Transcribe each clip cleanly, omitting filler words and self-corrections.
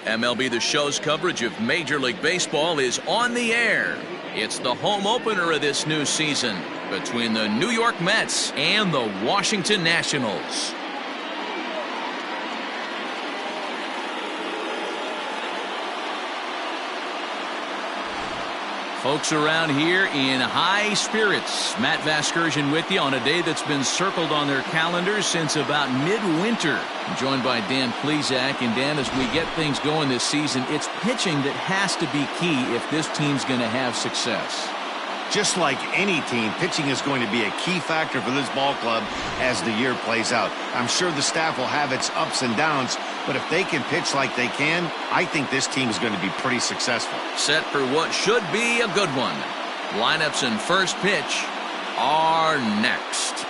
MLB The Show's coverage of Major League Baseball is on the air. It's the home opener of this new season between the New York Mets and the Washington Nationals. Folks around here in high spirits. Matt Vasgersian with you on a day that's been circled on their calendars since about midwinter. I'm joined by Dan Plesac. And Dan, as we get things going this season, it's pitching that has to be key if this team's going to have success. Just like any team, pitching is going to be a key factor for this ball club as the year plays out. I'm sure the staff will have its ups and downs, but if they can pitch like they can, I think this team is going to be pretty successful. Set for what should be a good one. Lineups and first pitch are next.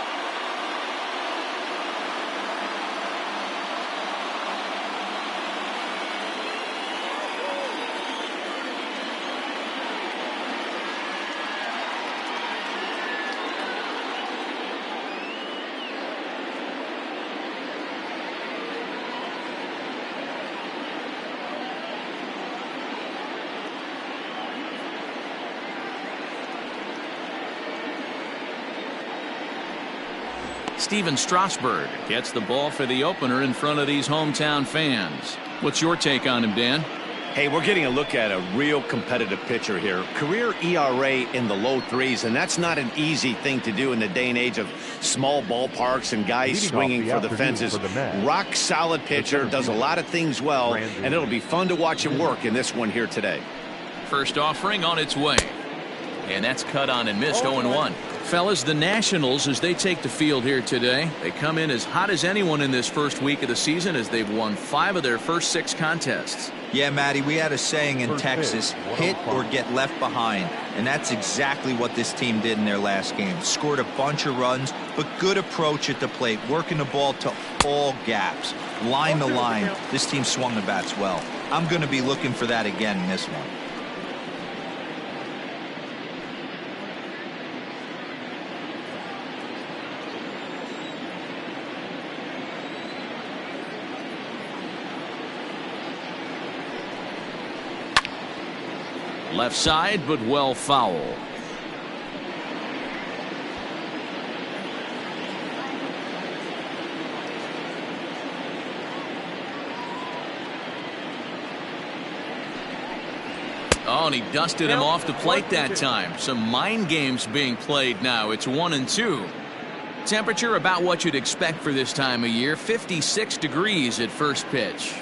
Steven Strasburg gets the ball for the opener in front of these hometown fans. What's your take on him, Dan? Hey, we're getting a look at a real competitive pitcher here. Career ERA in the low threes, and that's not an easy thing to do in the day and age of small ballparks and guys swinging for the fences. Rock solid pitcher, does a lot of things well, and it'll be fun to watch him work in this one here today. First offering on its way. And that's cut on and missed. 0-1. Fellas, the Nationals, as they take the field here today, they come in as hot as anyone in this first week of the season as they've won 5 of their first 6 contests. Yeah, Matty, we had a saying in Texas, hit or get left behind. And that's exactly what this team did in their last game. Scored a bunch of runs, but good approach at the plate, working the ball to all gaps. Line to line, this team swung the bats well. I'm going to be looking for that again in this one. Left side, but well foul. Oh, and he dusted him off the plate that time. Some mind games being played now. It's 1-2. Temperature about what you'd expect for this time of year. 56 degrees at first pitch.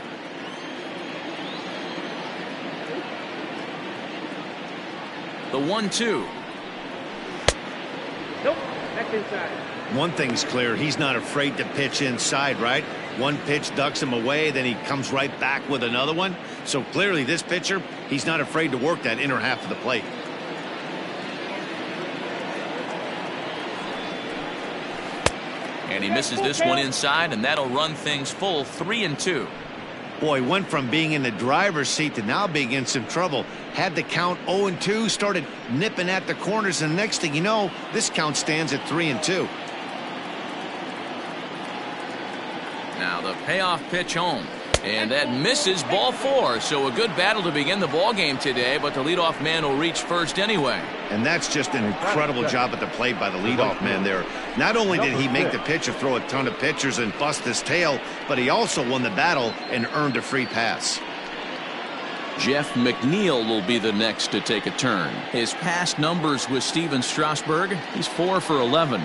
The 1-2. Nope, back inside. One thing's clear, he's not afraid to pitch inside, right? One pitch ducks him away, then he comes right back with another one. So clearly this pitcher, he's not afraid to work that inner half of the plate. And he misses this one inside, and that'll run things full. 3-2. Boy, went from being in the driver's seat to now being in some trouble. Had the count 0-2, started nipping at the corners, and the next thing you know, this count stands at 3-2. Now the payoff pitch home. And that misses, ball 4. So a good battle to begin the ball game today, but the leadoff man will reach first anyway. And that's just an incredible job at the plate by the leadoff man there. Not only did he make the pitch or throw a ton of pitchers and bust his tail, but he also won the battle and earned a free pass. Jeff McNeil will be the next to take a turn. His past numbers with Steven Strasburg, he's 4 for 11.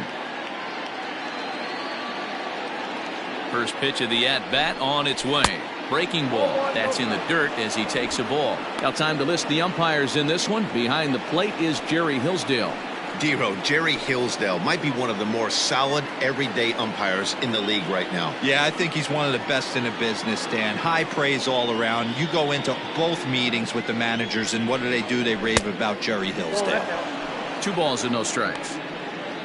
First pitch of the at-bat on its way. Breaking ball. That's in the dirt as he takes a ball. Now time to list the umpires in this one. Behind the plate is Jerry Hillsdale. Dero, Jerry Hillsdale might be one of the more solid everyday umpires in the league right now. Yeah, I think he's one of the best in the business, Dan. High praise all around. You go into both meetings with the managers, and what do? They rave about Jerry Hillsdale. 2 balls and no strikes.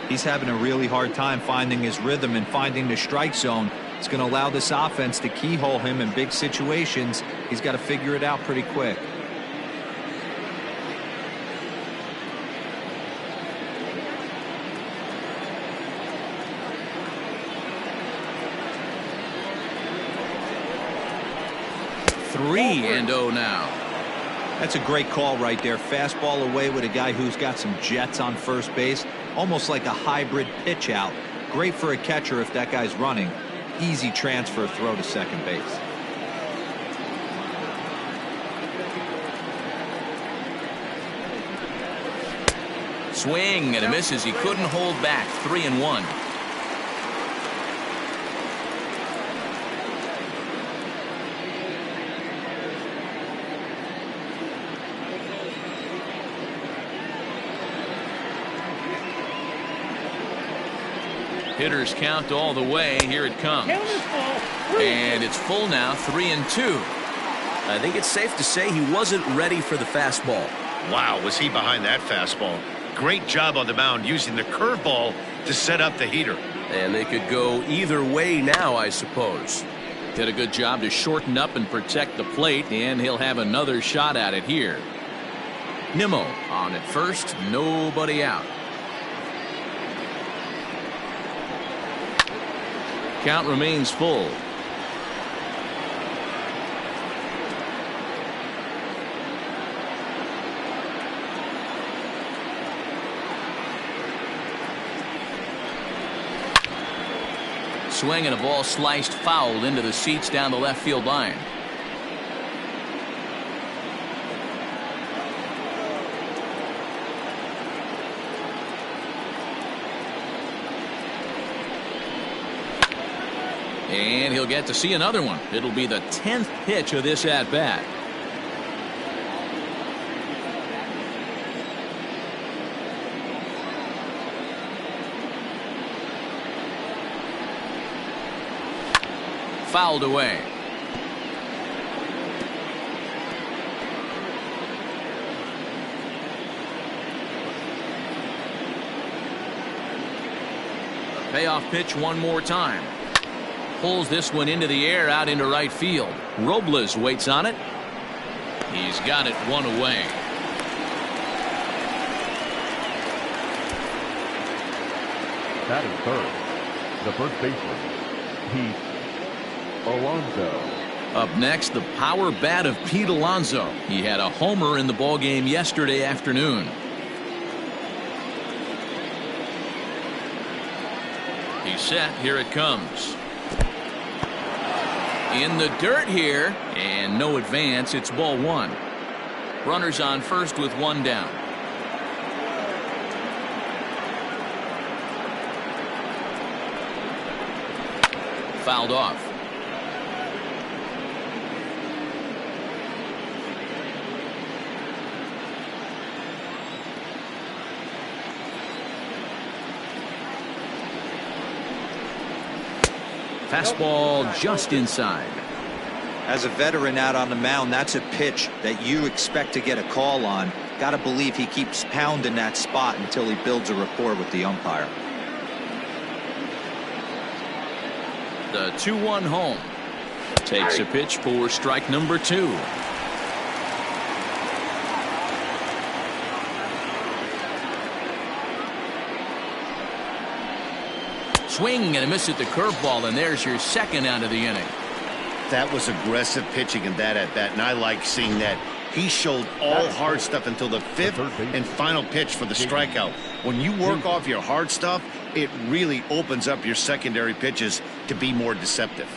He's having a really hard time finding his rhythm and finding the strike zone. It's going to allow this offense to keyhole him in big situations. He's got to figure it out pretty quick. 3-0 now. That's a great call right there. Fastball away with a guy who's got some jets on first base. Almost like a hybrid pitch out. Great for a catcher if that guy's running. Easy transfer throw to second base. Swing and a miss as he couldn't hold back. 3-1. Hitters count all the way. Here it comes. And it's full now. 3-2. I think it's safe to say he wasn't ready for the fastball. Wow, was he behind that fastball? Great job on the mound using the curveball to set up the heater. And they could go either way now, I suppose. Did a good job to shorten up and protect the plate, and he'll have another shot at it here. Nimmo on at first, nobody out. Count remains full. Swing and a ball sliced foul into the seats down the left field line. And he'll get to see another one. It'll be the 10th pitch of this at-bat. Fouled away. A payoff pitch one more time. Pulls this one into the air out into right field. Robles waits on it. He's got it one away. Batting third, the first baseman, Pete Alonso. Up next, the power bat of Pete Alonso. He had a homer in the ballgame yesterday afternoon. He's set. Here it comes. In the dirt here, and no advance. It's ball one. Runners on first with one down. Fouled off. Fastball just inside. As a veteran out on the mound, that's a pitch that you expect to get a call on. Got to believe he keeps pounding that spot until he builds a rapport with the umpire. The 2-1 home. Takes a pitch for strike number 2. Swing and a miss at the curveball, and there's your second out of the inning. That was aggressive pitching in that at bat, and I like seeing that. He showed all hard stuff until the 5th and final pitch for the strikeout. When you work off your hard stuff, it really opens up your secondary pitches to be more deceptive.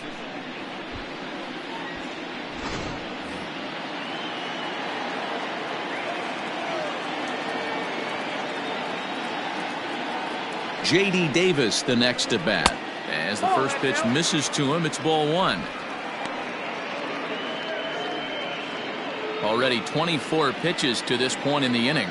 J.D. Davis the next at bat. As the first pitch misses to him, it's ball one. Already 24 pitches to this point in the inning.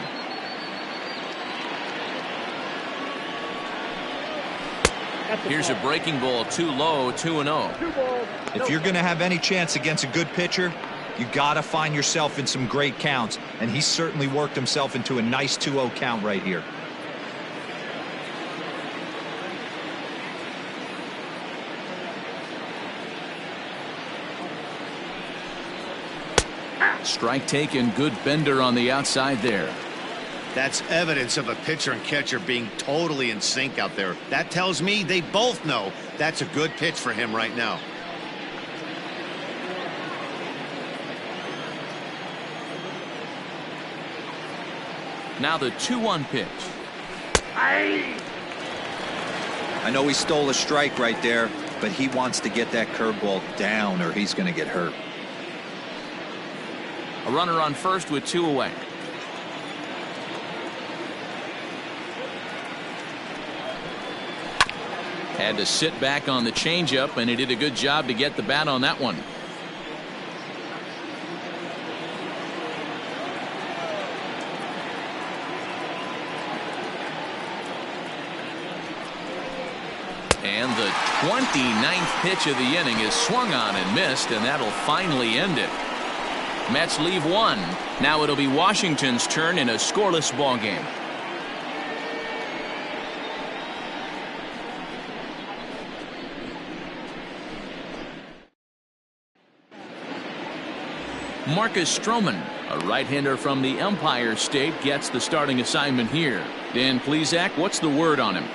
Here's a breaking ball, too low, 2-0. If you're going to have any chance against a good pitcher, you got to find yourself in some great counts, and he certainly worked himself into a nice 2-0 count right here. Strike taken, good bender on the outside there. That's evidence of a pitcher and catcher being totally in sync out there. That tells me they both know that's a good pitch for him right now. Now the 2-1 pitch. I know he stole a strike right there, but he wants to get that curveball down or he's going to get hurt. A runner on first with 2 away. Had to sit back on the changeup, and he did a good job to get the bat on that one. And the 29th pitch of the inning is swung on and missed, and that'll finally end it. Mets leave 1. Now it'll be Washington's turn in a scoreless ball game. Marcus Stroman, a right-hander from the Empire State, gets the starting assignment here. Dan Plesac, what's the word on him?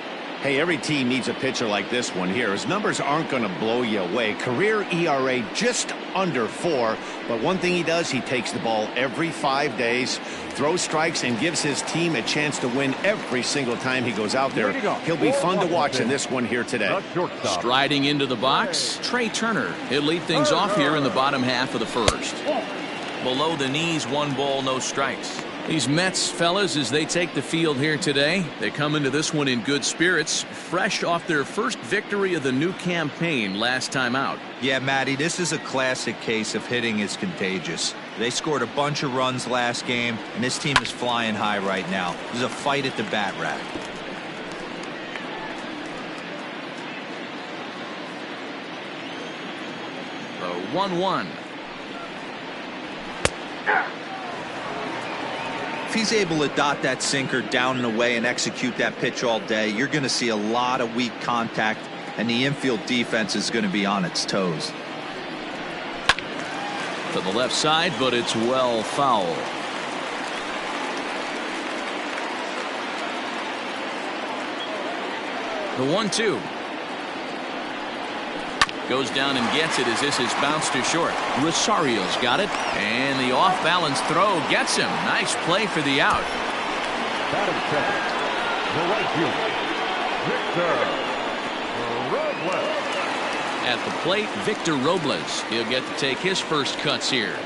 Hey, every team needs a pitcher like this one here. His numbers aren't going to blow you away. Career ERA just under 4. But one thing he does, he takes the ball every 5 days, throws strikes, and gives his team a chance to win every single time he goes out there. He'll be fun to watch in this one here today. Striding into the box, Trey Turner. He'll lead things off here in the bottom half of the first. Below the knees, 1 ball, no strikes. These Mets fellas, as they take the field here today, they come into this one in good spirits, fresh off their first victory of the new campaign last time out. Yeah, Matty, this is a classic case of hitting is contagious. They scored a bunch of runs last game, and this team is flying high right now. There's a fight at the bat rack. The 1-1. If he's able to dot that sinker down and away and execute that pitch all day, you're going to see a lot of weak contact, and the infield defense is going to be on its toes. To the left side, but it's well foul. The 1-2. Goes down and gets it as this is bounced to short. Rosario's got it, and the off-balance throw gets him. Nice play for the out. Batting second, the right fielder, Victor Robles. At the plate, Victor Robles. He'll get to take his first cuts here.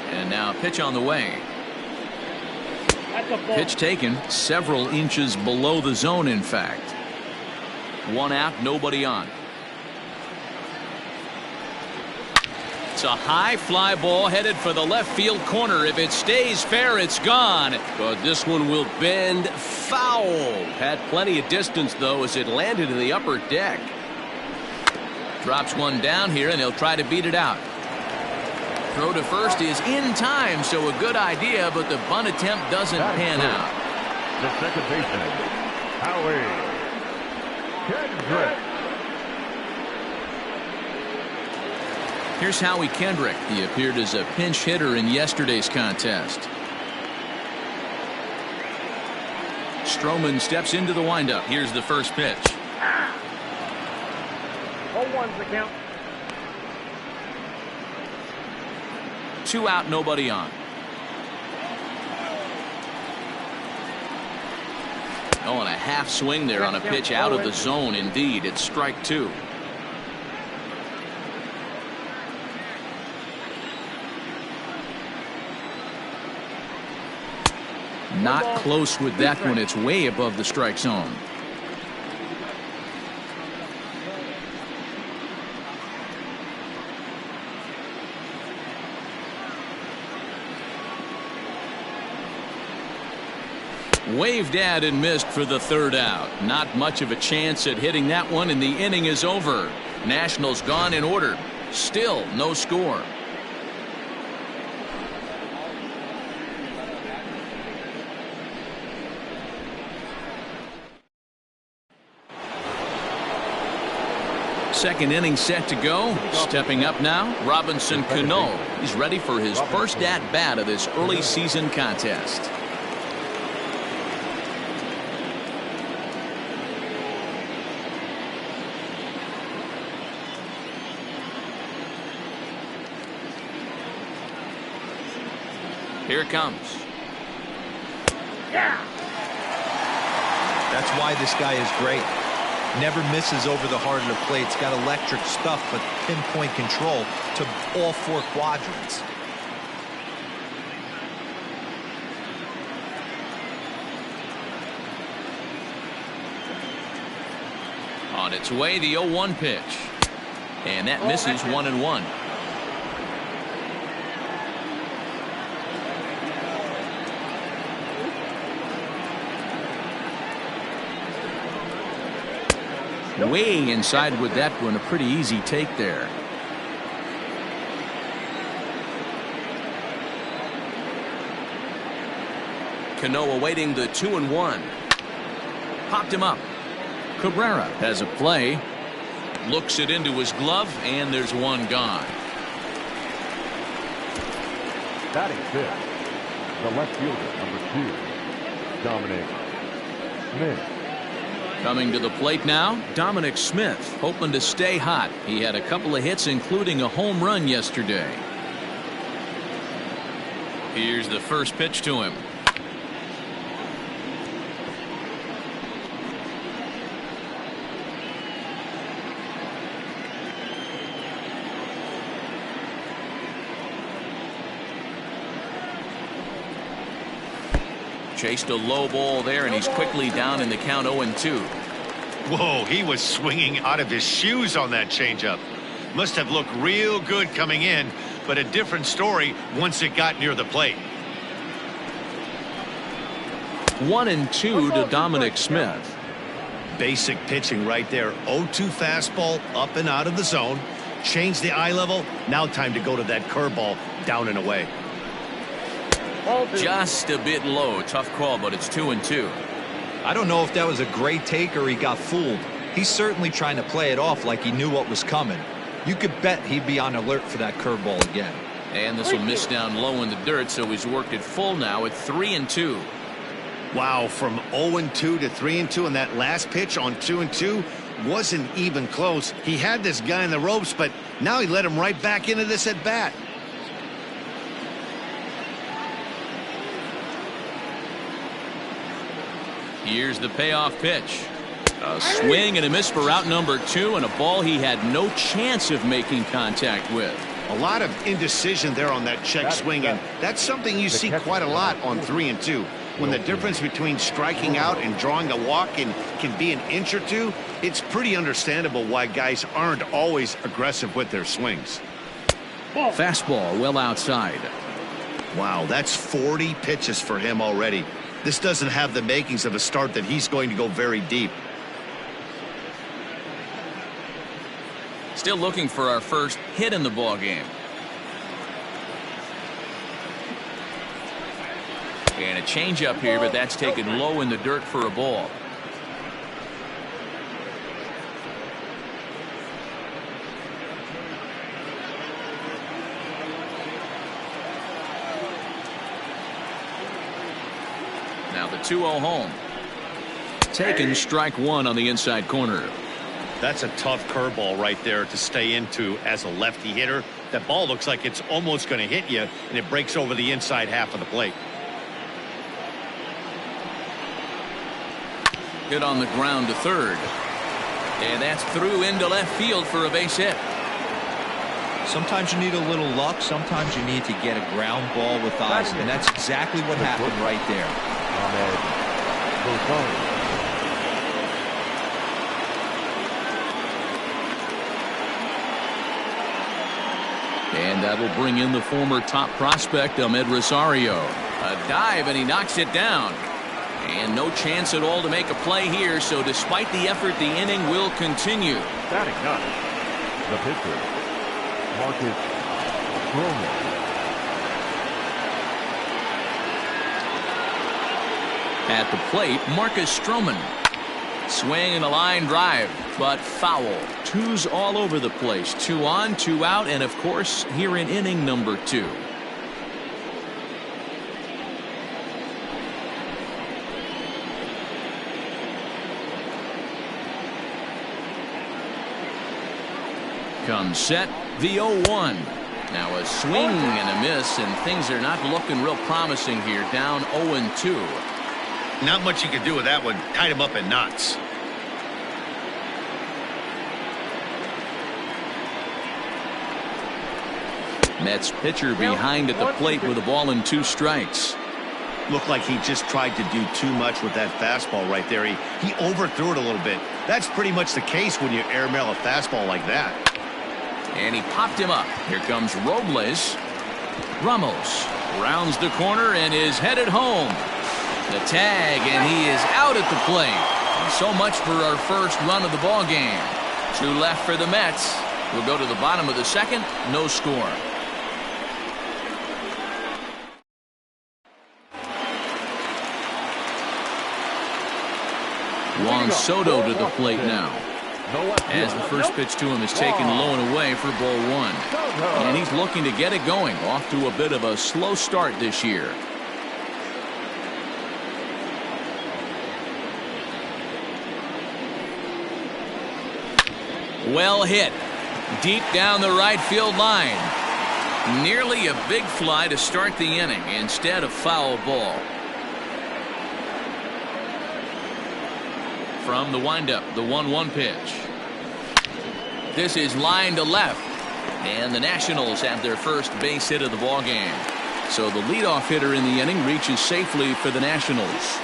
And now pitch on the way. Pitch taken several inches below the zone, in fact. 1 out, nobody on. It's a high fly ball headed for the left field corner. If it stays fair, it's gone. But this one will bend foul. Had plenty of distance, though, as it landed in the upper deck. Drops one down here, and he'll try to beat it out. Throw to first is in time, so a good idea, but the bunt attempt doesn't pan out. The second baseman, Howie. Here's Howie Kendrick. He appeared as a pinch hitter in yesterday's contest. Stroman steps into the windup. Here's the first pitch. 0-1's the count. 2 out, nobody on. Oh, and a half swing there on a pitch out of the zone. Indeed, it's strike 2. Not close with that one. It's way above the strike zone. Waved at and missed for the 3rd out. Not much of a chance at hitting that one, and the inning is over. Nationals gone in order. Still no score. Second inning set to go. Stepping up now, Robinson Cano. He's ready for his first at-bat of this early season contest. Here it comes. That's why this guy is great. Never misses over the heart of the plate. It's got electric stuff, but pinpoint control to all 4 quadrants. On its way, the 0-1 pitch. And that misses 1-1. Way inside with that one. A pretty easy take there. Cano awaiting the 2-1. Popped him up. Cabrera has a play. Looks it into his glove, and there's one gone. Batting fifth, the left fielder, number 2, Dominic Smith. Coming to the plate now, Dominic Smith, hoping to stay hot. He had a couple of hits, including a home run yesterday. Here's the first pitch to him. Chased a low ball there, and he's quickly down in the count 0-2. Whoa, he was swinging out of his shoes on that changeup. Must have looked real good coming in, but a different story once it got near the plate. 1-2 to Dominic Smith. Basic pitching right there. 0-2 fastball up and out of the zone. Change the eye level. Now time to go to that curveball down and away. Just a bit low. Tough call, but it's 2-2. I don't know if that was a great take or he got fooled. He's certainly trying to play it off like he knew what was coming. You could bet he'd be on alert for that curveball again. And this will miss down low in the dirt, so he's worked it full now at 3-2. Wow, from 0-2 to 3-2, and that last pitch on 2-2 wasn't even close. He had this guy in the ropes, but now he let him right back into this at bat. Here's the payoff pitch. A swing and a miss for out number 2, and a ball he had no chance of making contact with. A lot of indecision there on that check swing, and that's something you see quite a lot on 3-2. When the difference between striking out and drawing a walk can be an inch or two, it's pretty understandable why guys aren't always aggressive with their swings. Fastball well outside. Wow, that's 40 pitches for him already. This doesn't have the makings of a start that he's going to go very deep. Still looking for our first hit in the ball game. And a changeup here, but that's taken low in the dirt for a ball. Now the 2-0 home. Taken strike 1 on the inside corner. That's a tough curveball right there to stay into as a lefty hitter. That ball looks like it's almost going to hit you, and it breaks over the inside half of the plate. Hit on the ground to third. And that's through into left field for a base hit. Sometimes you need a little luck. Sometimes you need to get a ground ball with eyes, and that's exactly what happened right there. And that'll bring in the former top prospect, Ahmed Rosario. A dive, and he knocks it down. And no chance at all to make a play here, so despite the effort, the inning will continue. Batting ninth, the pitcher, Marcus Stroman. At the plate, Marcus Stroman. Swing and a line drive, but foul. 2's all over the place. 2 on, 2 out, and of course, here in inning number 2. Comes set, the 0-1. Now a swing and a miss, and things are not looking real promising here. Down 0-2. Not much you could do with that one. Tied him up in knots. Mets pitcher behind at the plate with a ball and 2 strikes. Looked like he just tried to do too much with that fastball right there. He overthrew it a little bit. That's pretty much the case when you airmail a fastball like that. And he popped him up. Here comes Robles. Ramos rounds the corner and is headed home. The tag, and he is out at the plate. So much for our first run of the ball game. 2 left for the Mets. We'll go to the bottom of the second. No score. Juan Soto to the plate now. As the first pitch to him is taken low and away for ball 1. And he's looking to get it going. Off to a bit of a slow start this year. Well hit. Deep down the right field line. Nearly a big fly to start the inning. Instead, a foul ball. From the windup, the 1-1 pitch. This is line to left. And the Nationals have their first base hit of the ball game. So the leadoff hitter in the inning reaches safely for the Nationals.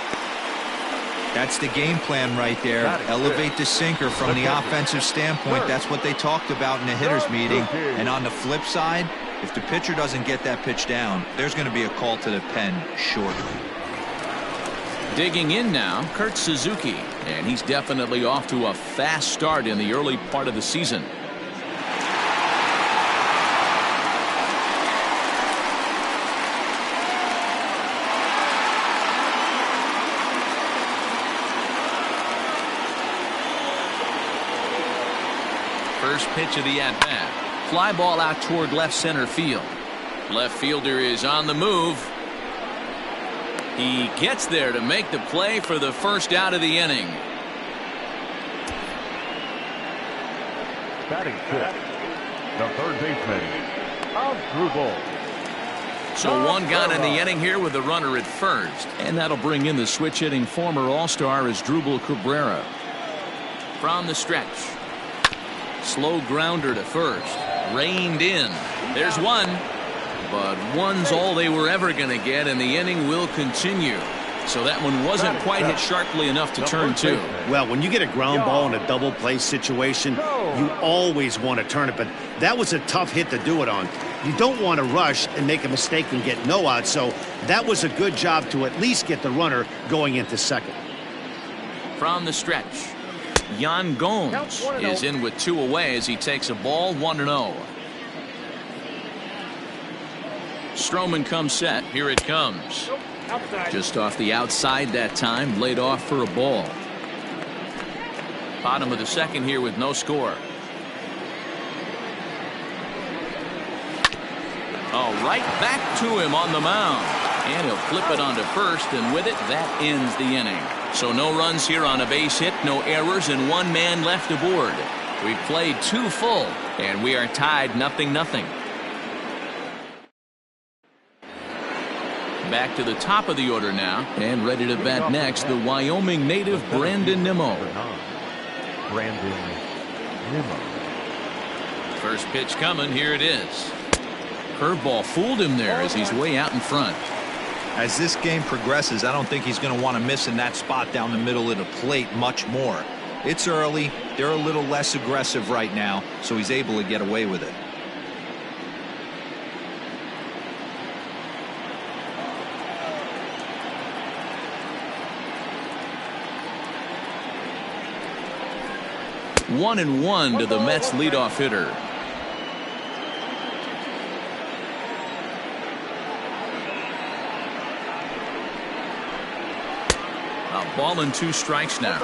That's the game plan right there. Elevate the sinker from the offensive standpoint. That's what they talked about in the hitters meeting. And on the flip side, if the pitcher doesn't get that pitch down, there's going to be a call to the pen shortly. Digging in now, Kurt Suzuki, and he's definitely off to a fast start in the early part of the season. First pitch of the at-bat. Fly ball out toward left center field. Left fielder is on the move. He gets there to make the play for the first out of the inning. Batting 5th, the third baseman, Asdrubal. So 1 gone in the inning here with the runner at first. And that'll bring in the switch hitting former All-Star Asdrubal Cabrera. From the stretch. Slow grounder to first. Reined in. There's 1. But 1's all they were ever going to get, and the inning will continue. So that one wasn't quite hit sharply enough to turn 2. Well, when you get a ground ball in a double play situation, you always want to turn it, but that was a tough hit to do it on. You don't want to rush and make a mistake and get no out, so that was a good job to at least get the runner going into second. From the stretch, Yan Gomes is in with 2 away as he takes a ball 1-0. Stroman comes set. Here it comes. Just off the outside that time. Laid off for a ball. Bottom of the second here with no score. Oh, right back to him on the mound. And he'll flip it onto first, and with it, that ends the inning. So no runs here on a base hit, no errors, and 1 man left aboard. We've played 2 full, and we are tied 0-0. Back to the top of the order now, and ready to bat next, the Wyoming native Brandon Nimmo. First pitch coming. Here it is. Curveball fooled him there as he's way out in front. As this game progresses, I don't think he's going to want to miss in that spot down the middle of the plate much more. It's early. They're a little less aggressive right now, so he's able to get away with it. One and 1 to the Mets leadoff hitter. A ball and 2 strikes now.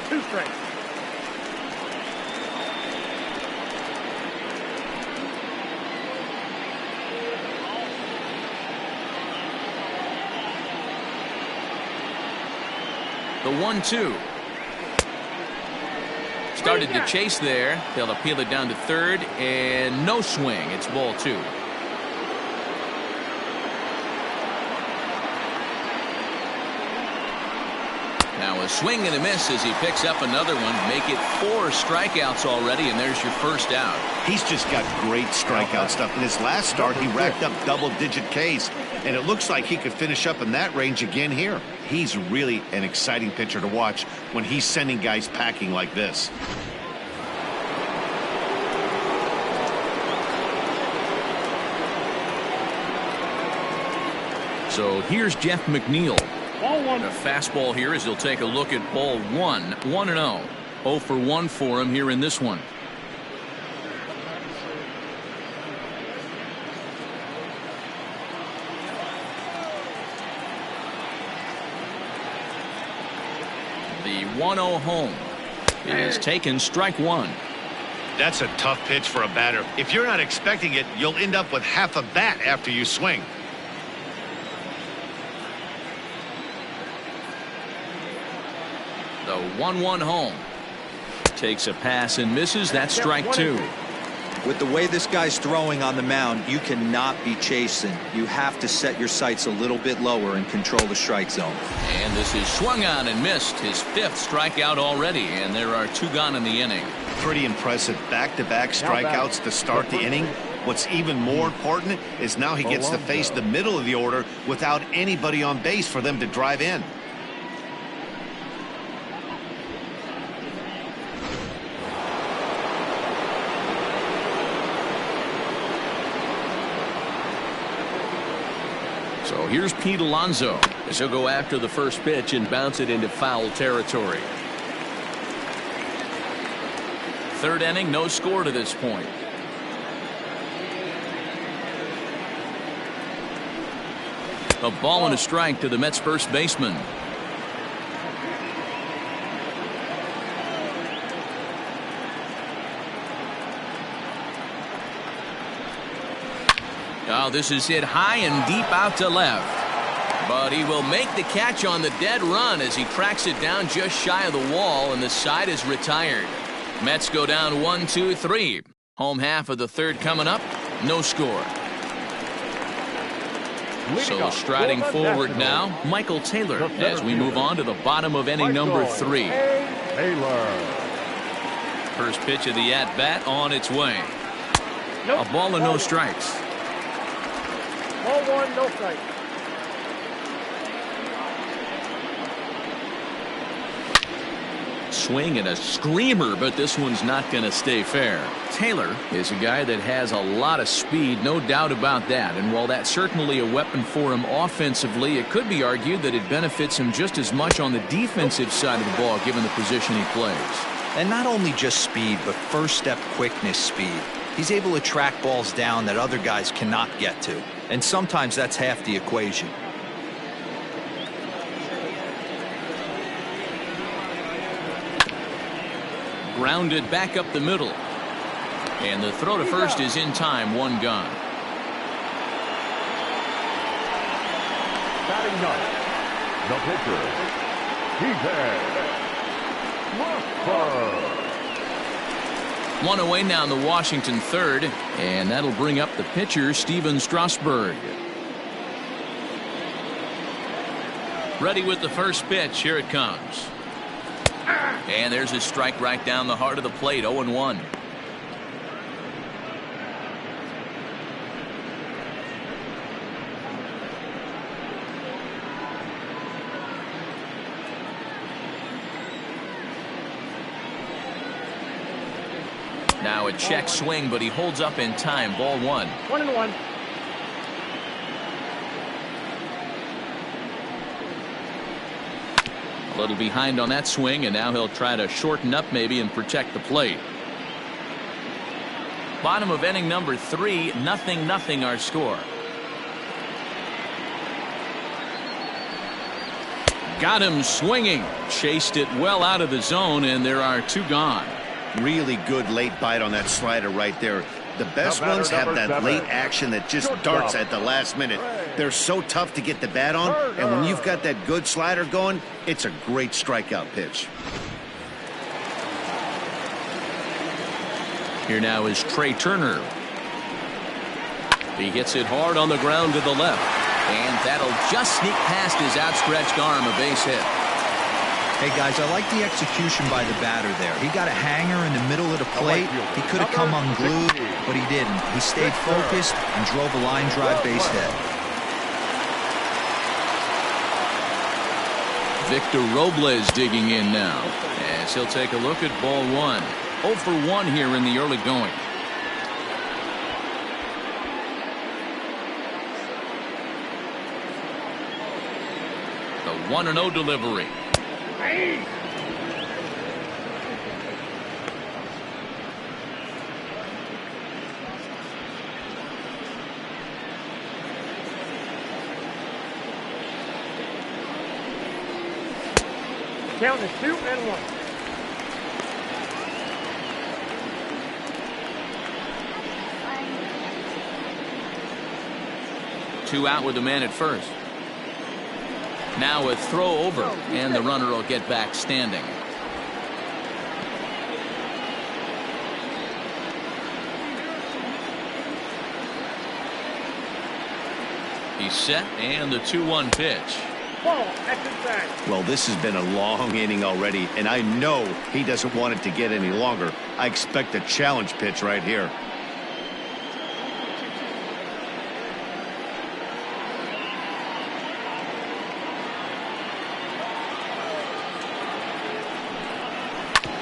2 strikes. The 1-2. Started to chase there. They'll appeal it down to third, and no swing. It's ball 2. Now a swing and a miss as he picks up another one. Make it 4 strikeouts already, and there's your first out. He's just got great strikeout stuff. In his last start, he racked up double-digit Ks, and it looks like he could finish up in that range again here. He's really an exciting pitcher to watch when he's sending guys packing like this. So here's Jeff McNeil. A fastball here as he'll take a look at ball 1. 1-0. 0 for 1 for him here in this one. The 1-0 home is taken, strike 1. That's a tough pitch for a batter. If you're not expecting it, you'll end up with half a bat after you swing. The 1-1 home. Takes a pass and misses. That's strike 2. With the way this guy's throwing on the mound, you cannot be chasing. You have to set your sights a little bit lower and control the strike zone. And this is swung on and missed. His 5th strikeout already, and there are 2 gone in the inning. Pretty impressive back-to-back strikeouts to start the inning. What's even more important is now he gets to face the middle of the order without anybody on base for them to drive in. So here's Pete Alonso as he'll go after the first pitch and bounce it into foul territory. 3rd inning, no score to this point. A ball and a strike to the Mets first baseman. Oh, this is hit high and deep out to left. But he will make the catch on the dead run as he tracks it down just shy of the wall, and the side is retired. Mets go down 1-2-3. Home half of the 3rd coming up. No score. So striding forward now, Michael Taylor as we move on to the bottom of inning number 3. First pitch of the at-bat on its way. A ball and no strikes. Ball 1, no strike. Swing and a screamer, but this one's not going to stay fair. Taylor is a guy that has a lot of speed, no doubt about that. And while that's certainly a weapon for him offensively, it could be argued that it benefits him just as much on the defensive side of the ball, given the position he plays. And not only just speed, but first step quickness speed. He's able to track balls down that other guys cannot get to. And sometimes that's half the equation. Grounded back up the middle. And the throw to first is in time. 1 gone. Batting 9th, the pitcher, Strasburg. 1 away now in the Washington 3rd, and that'll bring up the pitcher, Steven Strasburg. Ready with the first pitch. Here it comes. And there's a strike right down the heart of the plate. 0-1. Now a check swing, but he holds up in time. Ball 1. 1-1. A little behind on that swing, and now he'll try to shorten up maybe and protect the plate. Bottom of inning number 3, 0-0 our score. Got him swinging. Chased it well out of the zone, and there are 2 gone. Really good late bite on that slider right there. The best ones have that late action that just darts at the last minute. They're so tough to get the bat on, and when you've got that good slider going, it's a great strikeout pitch. Here now is Trey Turner. He hits it hard on the ground to the left. And that'll just sneak past his outstretched arm, a base hit. Hey, guys, I like the execution by the batter there. He got a hanger in the middle of the plate. He could have come unglued, but he didn't. He stayed focused and drove a line drive base hit. Victor Robles digging in now, as he'll take a look at ball one. 0 for 1 here in the early going. The 1-0 delivery. Count is 2 and 1. Two out with the man at first. Now a throw over, and the runner will get back standing. He's set, and the 2-1 pitch. Well, this has been a long inning already, and I know he doesn't want it to get any longer. I expect a challenge pitch right here.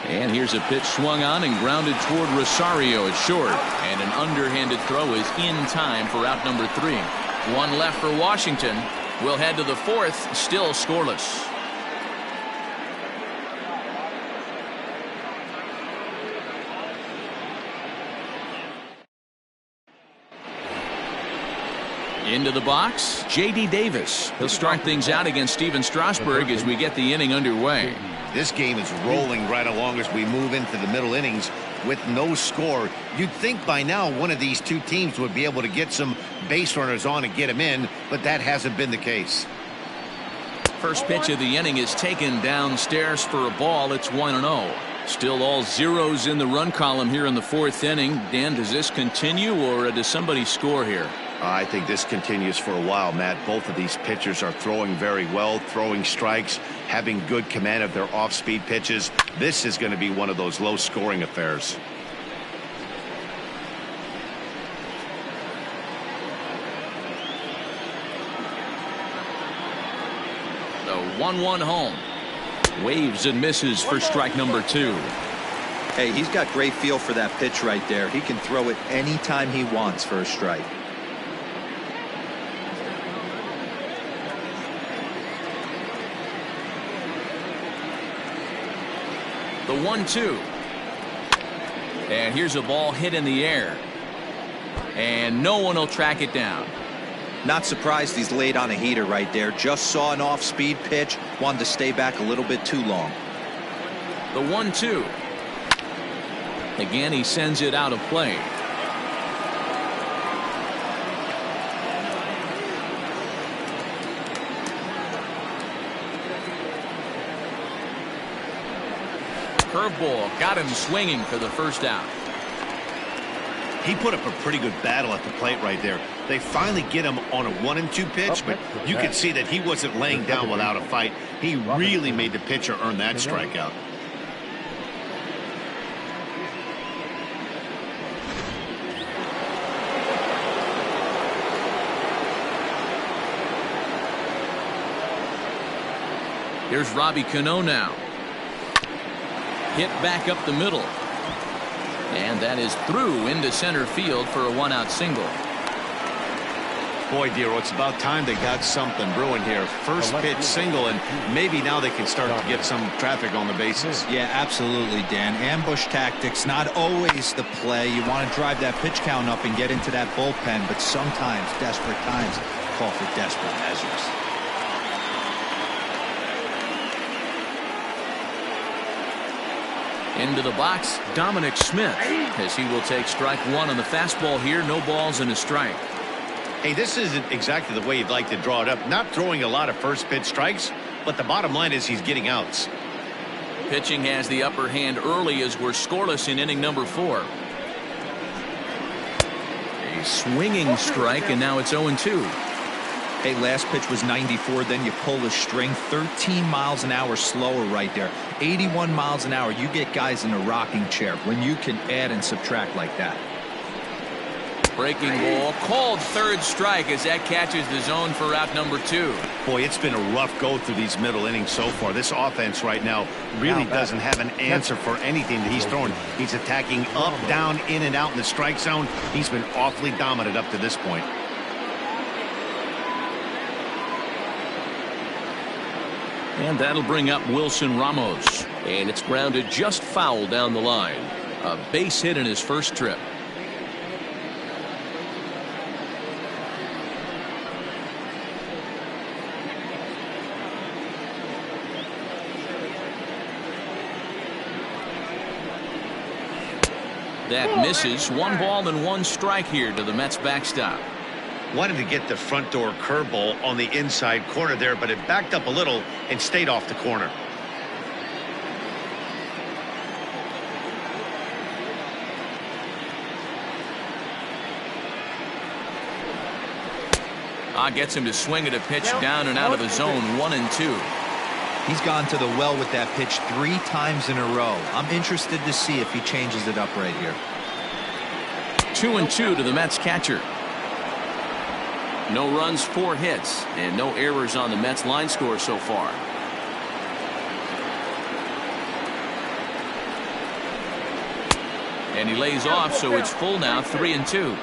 And here's a pitch swung on and grounded toward Rosario at short. And an underhanded throw is in time for out number 3. One left for Washington. We'll head to the 4th, still scoreless. Into the box, J.D. Davis. He'll start things out against Steven Strasburg as we get the inning underway. This game is rolling right along as we move into the middle innings with no score. You'd think by now one of these two teams would be able to get some base runners on and get them in, but that hasn't been the case. First pitch of the inning is taken downstairs for a ball. It's 1-0. Still all zeros in the run column here in the 4th inning. Dan, does this continue, or does somebody score here? I think this continues for a while, Matt. Both of these pitchers are throwing very well, throwing strikes, having good command of their off-speed pitches. This is going to be one of those low-scoring affairs. The 1-1 home. Waves and misses for strike number 2. Hey, he's got great feel for that pitch right there. He can throw it anytime he wants for a strike. The 1-2. And here's a ball hit in the air. And no one will track it down. Not surprised he's laid on a heater right there. Just saw an off-speed pitch. Wanted to stay back a little bit too long. The 1-2. Again, he sends it out of play. Curveball got him swinging for the first out. He put up a pretty good battle at the plate right there. They finally get him on a 1-2 pitch, but you could see that he wasn't laying down without a fight. He really made the pitcher earn that strikeout. Here's Robbie Cano now. Hit back up the middle. And that is through into center field for a 1-out single. Boy, Dero, it's about time they got something brewing here. First pitch single, and maybe now they can start to get some traffic on the bases. Yeah, absolutely, Dan. Ambush tactics, not always the play. You want to drive that pitch count up and get into that bullpen, but sometimes desperate times call for desperate measures. Into the box, Dominic Smith, as he will take strike 1 on the fastball here. No balls and a strike. Hey, this isn't exactly the way you'd like to draw it up. Not throwing a lot of first pitch strikes, but the bottom line is he's getting outs. Pitching has the upper hand early as we're scoreless in inning number 4. Swinging strike, and now it's 0-2. Hey, last pitch was 94, then you pull the string 13 miles an hour slower right there. 81 miles an hour. You get guys in a rocking chair when you can add and subtract like that. Breaking ball called third strike as that catches the zone for out number 2. Boy, it's been a rough go through these middle innings so far. This offense right now really doesn't have an answer for anything that he's throwing. He's attacking up, down, in and out in the strike zone. He's been awfully dominant up to this point. And that'll bring up Wilson Ramos. And it's grounded just foul down the line. A base hit in his first trip. That misses. 1 ball and 1 strike here to the Mets backstop. Wanted to get the front door curveball on the inside corner there, but it backed up a little and stayed off the corner. Gets him to swing at a pitch down and out of the zone. 1-2. He's gone to the well with that pitch 3 times in a row. I'm interested to see if he changes it up right here. 2-2 to the Mets catcher. No runs, 4 hits, and no errors on the Mets line score so far. And he lays off, so it's full now, 3-2.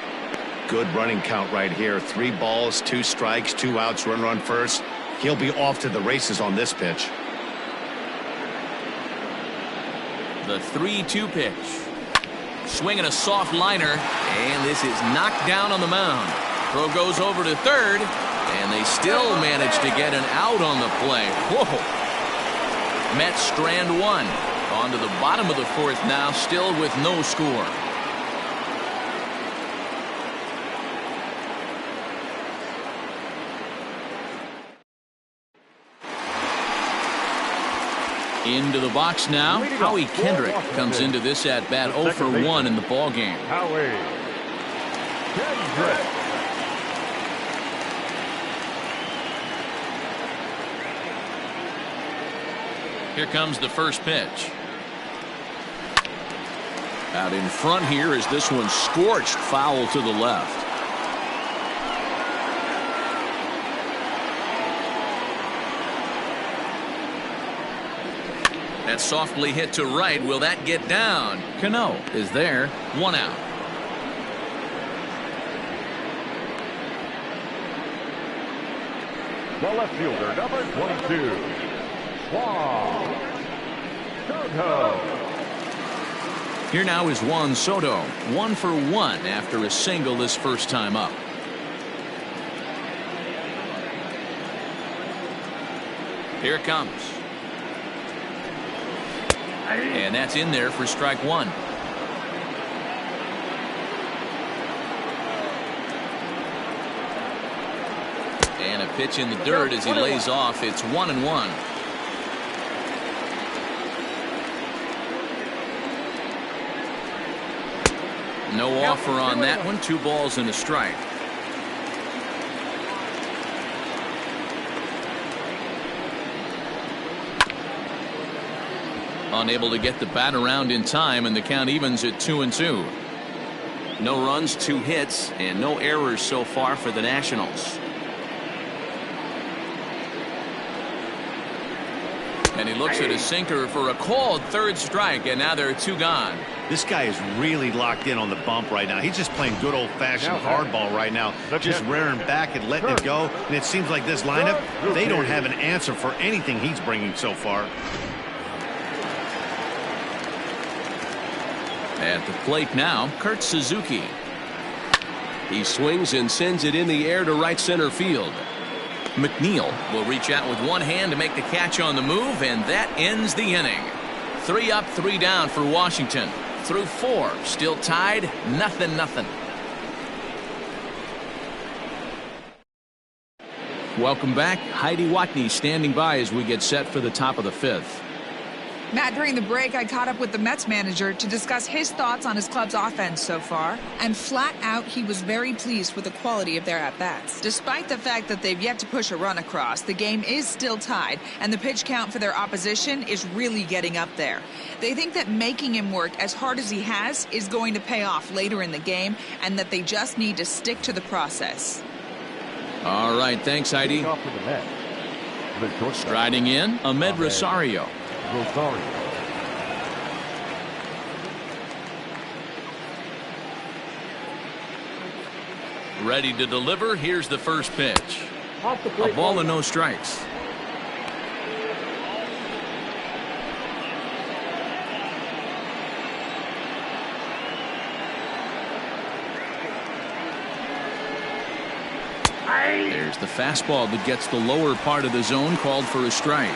Good running count right here. 3 balls, 2 strikes, 2 outs, runner on first. He'll be off to the races on this pitch. The 3-2 pitch. Swinging a soft liner, and this is knocked down on the mound. Throw goes over to third, and they still manage to get an out on the play. Whoa. Mets strand 1. On to the bottom of the 4th now, still with no score. Into the box now. Howie Kendrick comes into this at bat 0 for 1 in the ball game. Howie Kendrick. Here comes the first pitch. Out in front here is this one scorched foul to the left. That softly hit to right. Will that get down? Cano is there. 1 out. The left fielder, number 22. Juan Soto. Here now is Juan Soto. 1 for 1 after a single this first time up. Here it comes. And that's in there for strike 1. And a pitch in the dirt as he lays off. It's 1-1. No offer on that one. 2 balls and a strike. Unable to get the bat around in time, and the count evens at 2-2. No runs, 2 hits, and no errors so far for the Nationals. And he looks at his sinker for a called third strike, and now there are 2 gone. This guy is really locked in on the bump right now. He's just playing good old-fashioned hardball right now, just rearing back and letting it go. And it seems like this lineup, they don't have an answer for anything he's bringing so far. At the plate now, Kurt Suzuki. He swings and sends it in the air to right center field. McNeil will reach out with one hand to make the catch on the move, and that ends the inning. 3 up, 3 down for Washington. Through 4, still tied, 0-0. Welcome back. Heidi Watney standing by as we get set for the top of the 5th. Matt, during the break, I caught up with the Mets manager to discuss his thoughts on his club's offense so far, and flat out, he was very pleased with the quality of their at-bats. Despite the fact that they've yet to push a run across, the game is still tied, and the pitch count for their opposition is really getting up there. They think that making him work as hard as he has is going to pay off later in the game, and that they just need to stick to the process. All right, thanks, Heidi. Striding in, Ahmed Rosario. Ready to deliver. Here's the first pitch. A ball and no strikes. There's the fastball that gets the lower part of the zone, called for a strike.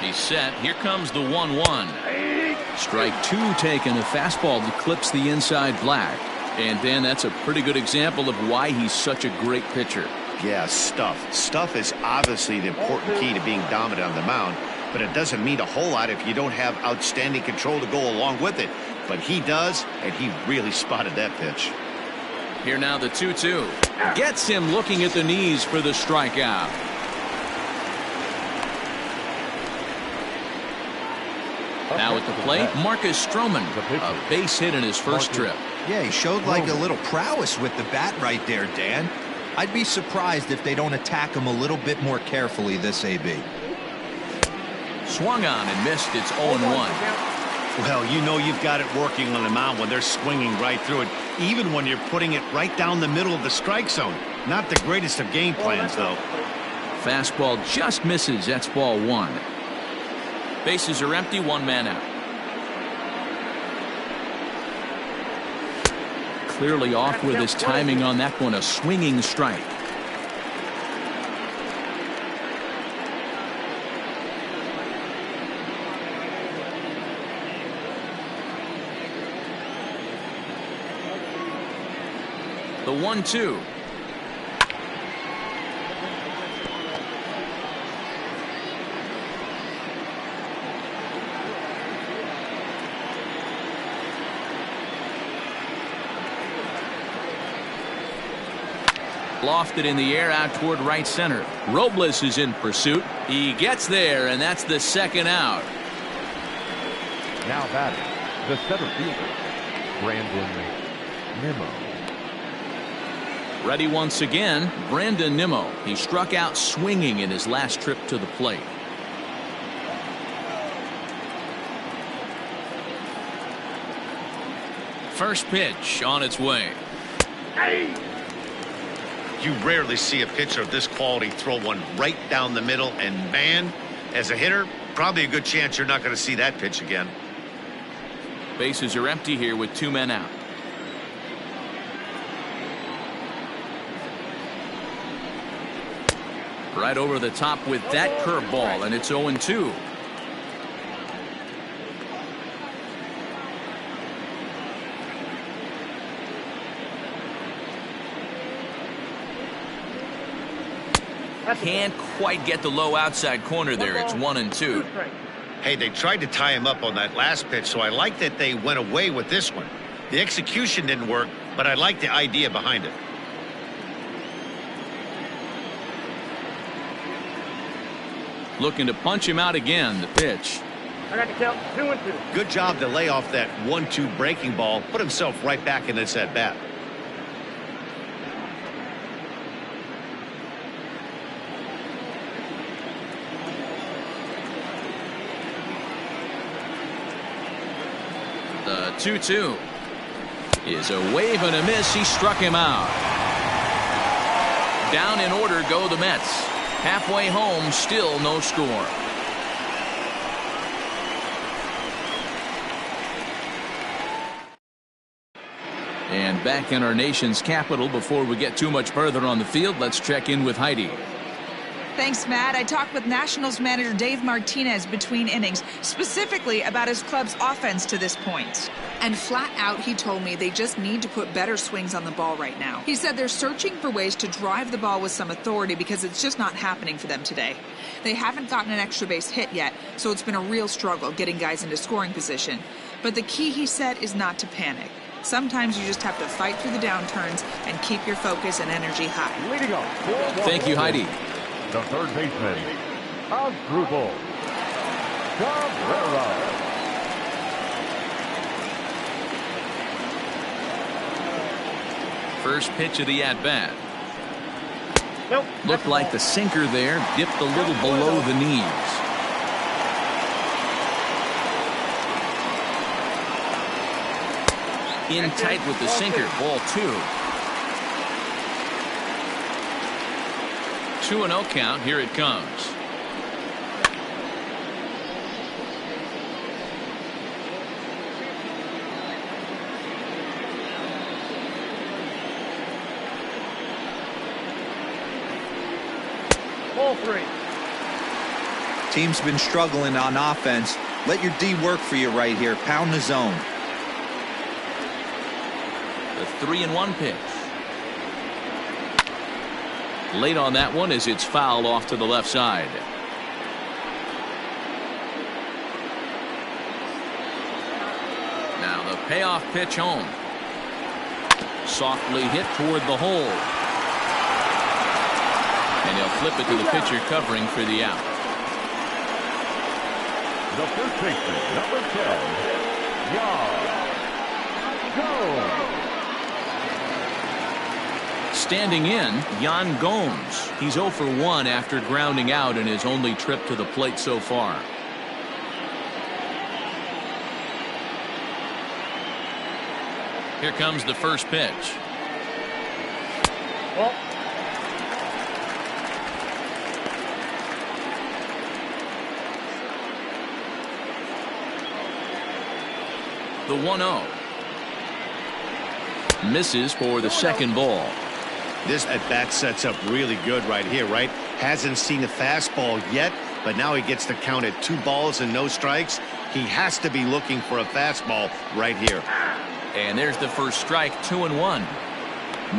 He's set. Here comes the 1-1. Strike two taken. A fastball that clips the inside black. And Dan, that's a pretty good example of why he's such a great pitcher. Yeah, stuff. Stuff is obviously the important key to being dominant on the mound, but it doesn't mean a whole lot if you don't have outstanding control to go along with it. But he does, and he really spotted that pitch. Here now the 2-2. Gets him looking at the knees for the strikeout. Now at the plate, Marcus Stroman, a base hit in his first trip. Yeah, he showed like a little prowess with the bat right there, Dan. I'd be surprised if they don't attack him a little bit more carefully this AB. Swung on and missed. It's 0-1. Well, you know you've got it working on the mound when they're swinging right through it, even when you're putting it right down the middle of the strike zone. Not the greatest of game plans, though. Fastball just misses. That's ball one. Bases are empty, one man out. Clearly off with his timing on that one, a swinging strike. The 1-2. Lofted in the air out toward right center. Robles is in pursuit. He gets there, and that's the second out. Now batting, the center fielder, Brandon Nimmo. Ready once again, Brandon Nimmo. He struck out swinging in his last trip to the plate. First pitch on its way. You rarely see a pitcher of this quality throw one right down the middle, and man, as a hitter, probably a good chance you're not going to see that pitch again. Bases are empty here with two men out. Right over the top with that curveball, and it's 0-2. Can't quite get the low outside corner there. It's 1-2. Hey, they tried to tie him up on that last pitch, so I like that they went away with this one. The execution didn't work, but I like the idea behind it. Looking to punch him out again. The pitch. I got to count 2-2. Good job to lay off that 1-2 breaking ball. Put himself right back in this at bat. The 2-2 is a wave and a miss. He struck him out. Down in order go the Mets. Halfway home, still no score. And back in our nation's capital, before we get too much further on the field, let's check in with Heidi. Thanks, Matt. I talked with Nationals manager Dave Martinez between innings, specifically about his club's offense to this point. And flat out, he told me they just need to put better swings on the ball right now. He said they're searching for ways to drive the ball with some authority because it's just not happening for them today. They haven't gotten an extra base hit yet, so it's been a real struggle getting guys into scoring position. But the key, he said, is not to panic. Sometimes you just have to fight through the downturns and keep your focus and energy high. Leading off. Thank you, Heidi. The third baseman, Asdrubal Cabrera. First pitch of the at-bat. Nope. Looked like the sinker there dipped a little below the knees. In tight with the sinker. Ball 2. 2-0 count. Here it comes. Ball 3. Team's been struggling on offense. Let your D work for you right here. Pound the zone. The 3-1 pitch. Late on that one as it's fouled off to the left side. Now the payoff pitch home. Softly hit toward the hole. And he'll flip it to the pitcher covering for the out. The first baseman, number 10, Go. Standing in, Yan Gomes. He's 0 for 1 after grounding out in his only trip to the plate so far. Here comes the first pitch. Well. The 1-0. Misses for the second ball. This at-bat sets up really good right here, right? Hasn't seen a fastball yet, but now he gets to count at 2 balls and no strikes. He has to be looking for a fastball right here. And there's the first strike, 2-1.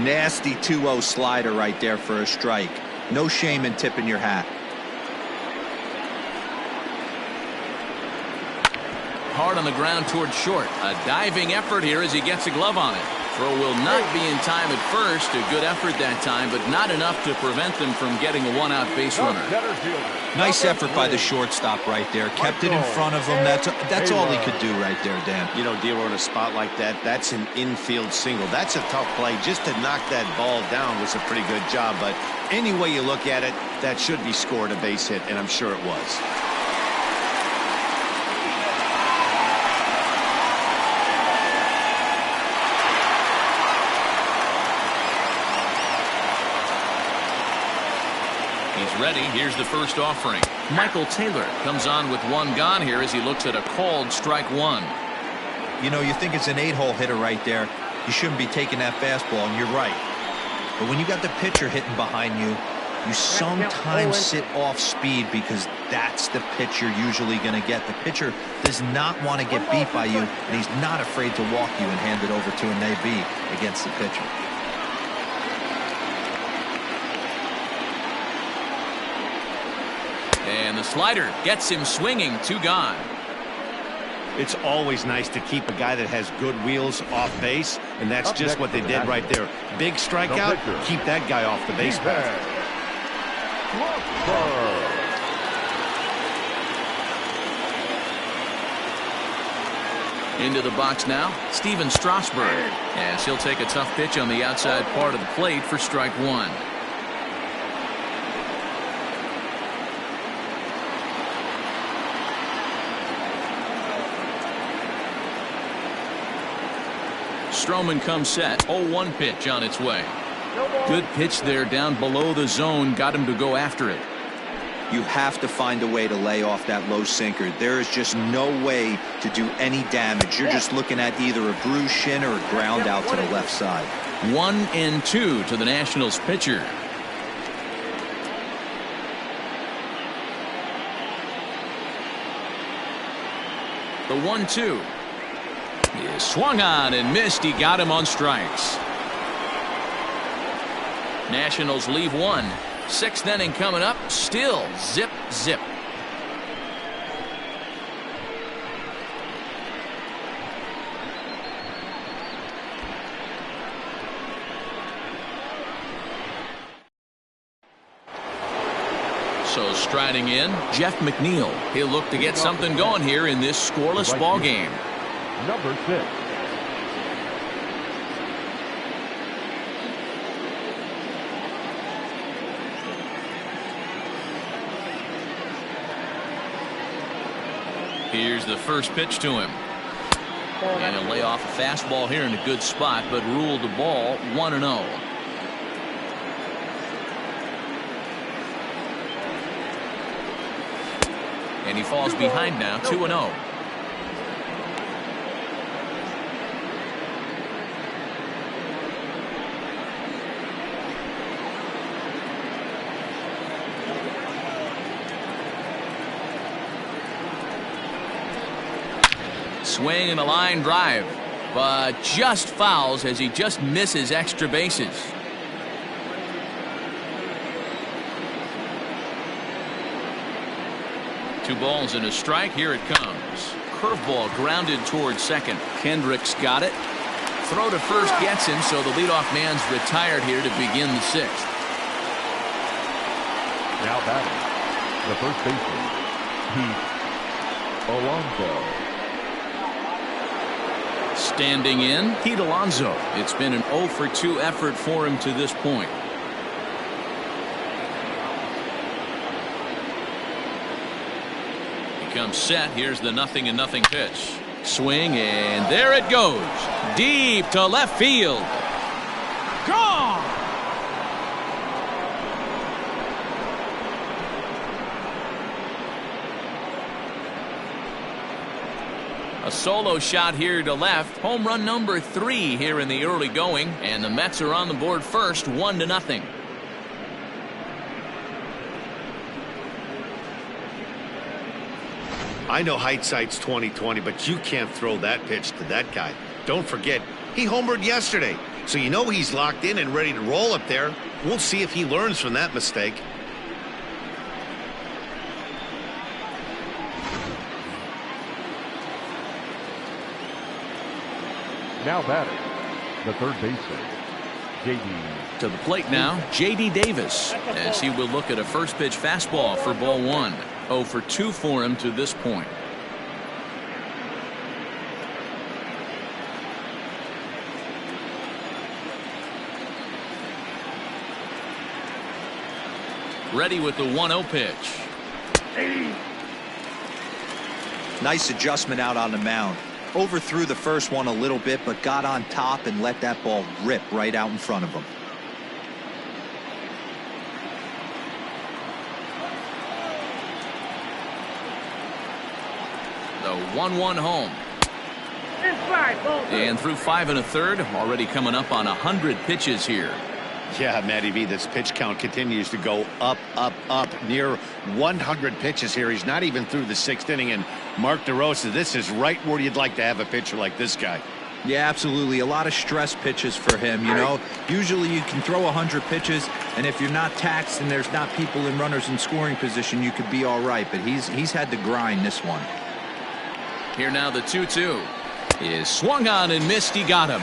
Nasty 2-0 slider right there for a strike. No shame in tipping your hat. Hard on the ground toward short. A diving effort here as he gets a glove on it. Throw will not be in time at first. A good effort that time, but not enough to prevent them from getting a one-out base runner. Nice effort by the shortstop right there. Kept it in front of him. That's all he could do right there, Dan. You know, D'Lo, in a spot like that, that's an infield single. That's a tough play. Just to knock that ball down was a pretty good job, but any way you look at it, that should be scored a base hit, and I'm sure it was. Ready. Here's the first offering. Michael Taylor comes on with 1 gone here as he looks at a called strike 1. You know, you think it's an 8-hole hitter right there. You shouldn't be taking that fastball, and you're right. But when you got the pitcher hitting behind you, you sometimes sit off speed because that's the pitch you're usually going to get. The pitcher does not want to get beat by you, and he's not afraid to walk you and hand it over to an AB against the pitcher. And the slider gets him swinging. 2 gone. It's always nice to keep a guy that has good wheels off base, and that's just what they did right there. Big strikeout, keep that guy off the base path. Into the box now, Steven Strasburg, as he'll take a tough pitch on the outside part of the plate for strike 1. Stroman comes set. 0-1 pitch on its way. Good pitch there down below the zone. Got him to go after it. You have to find a way to lay off that low sinker. There is just no way to do any damage. You're just looking at either a bruised shin or a ground out to the left side. 1-2 to the Nationals pitcher. The 1-2 is swung on and missed. He got him on strikes. Nationals leave one. Sixth inning coming up. Still zip zip. So striding in, Jeff McNeil. He'll look to get something going here in this scoreless ball game. Number 6. Here's the first pitch to him. And he'll lay off a fastball here in a good spot, but ruled the ball 1-0. And he falls behind now, 2-0. Swing and a line drive, but just fouls as he just misses extra bases. Two balls and a strike. Here it comes. Curveball grounded towards second. Kendrick's got it. Throw to first gets him, so the leadoff man's retired here to begin the sixth. Now batting, the first baseman, Pete Alonso. Standing in, Pete Alonso. It's been an 0-for-2 effort for him to this point. Comes set. Here's the 0-0 pitch. Swing, and there it goes. Deep to left field. Gone! A solo shot here to left. Home run number 3 here in the early going. And the Mets are on the board first, 1-0. I know hindsight's 20/20, but you can't throw that pitch to that guy. Don't forget, he homered yesterday, so you know he's locked in and ready to roll up there. We'll see if he learns from that mistake. Now batting, the third baseman, J.D. To the plate now, J.D. Davis, as he will look at a first pitch fastball for ball 1. 0-for-2 for him to this point. Ready with the 1-0 pitch. Nice adjustment out on the mound. Overthrew the first one a little bit, but got on top and let that ball rip right out in front of him. The 1-1 home. And through 5 1/3, already coming up on 100 pitches here. Yeah, Matty V, this pitch count continues to go up, up, up. Near 100 pitches here. He's not even through the 6th inning. And Mark DeRosa, this is right where you'd like to have a pitcher like this guy. Yeah, absolutely. A lot of stress pitches for him. You know, usually you can throw 100 pitches, and if you're not taxed and there's not people and runners in scoring position, you could be all right. But he's had to grind this one. Here now the 2-2 is swung on and missed. He got him.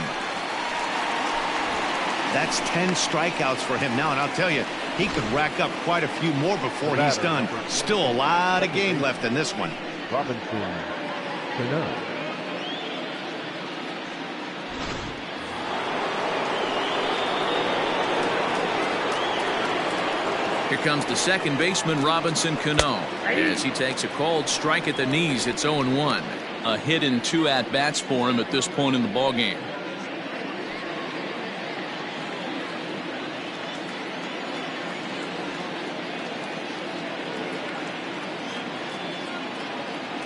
That's 10 strikeouts for him now, and I'll tell you, he could rack up quite a few more before he's done. Still a lot of game left in this one. Robinson Cano. Here comes the second baseman, Robinson Cano, as he takes a called strike at the knees. It's 0-1. A hit in 2 at-bats for him at this point in the ballgame.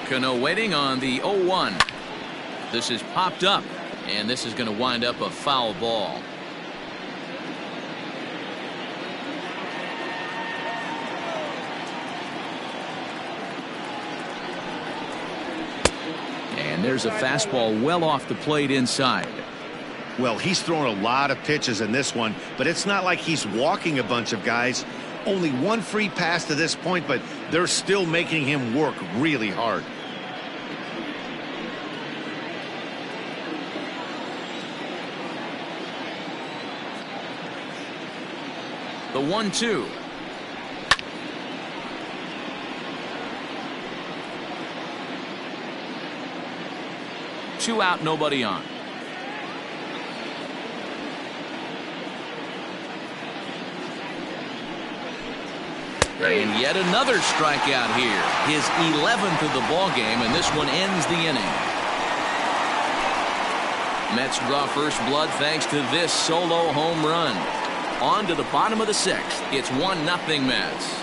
Cano waiting on the 0-1. This is popped up, and this is going to wind up a foul ball. And there's a fastball well off the plate inside. Well, he's thrown a lot of pitches in this one, but it's not like he's walking a bunch of guys. Only one free pass to this point, but they're still making him work really hard. The 1-2. Two out, nobody on. And yet another strikeout here. His 11th of the ball game, and this one ends the inning. Mets draw first blood thanks to this solo home run. On to the bottom of the 6th. It's 1-0 Mets.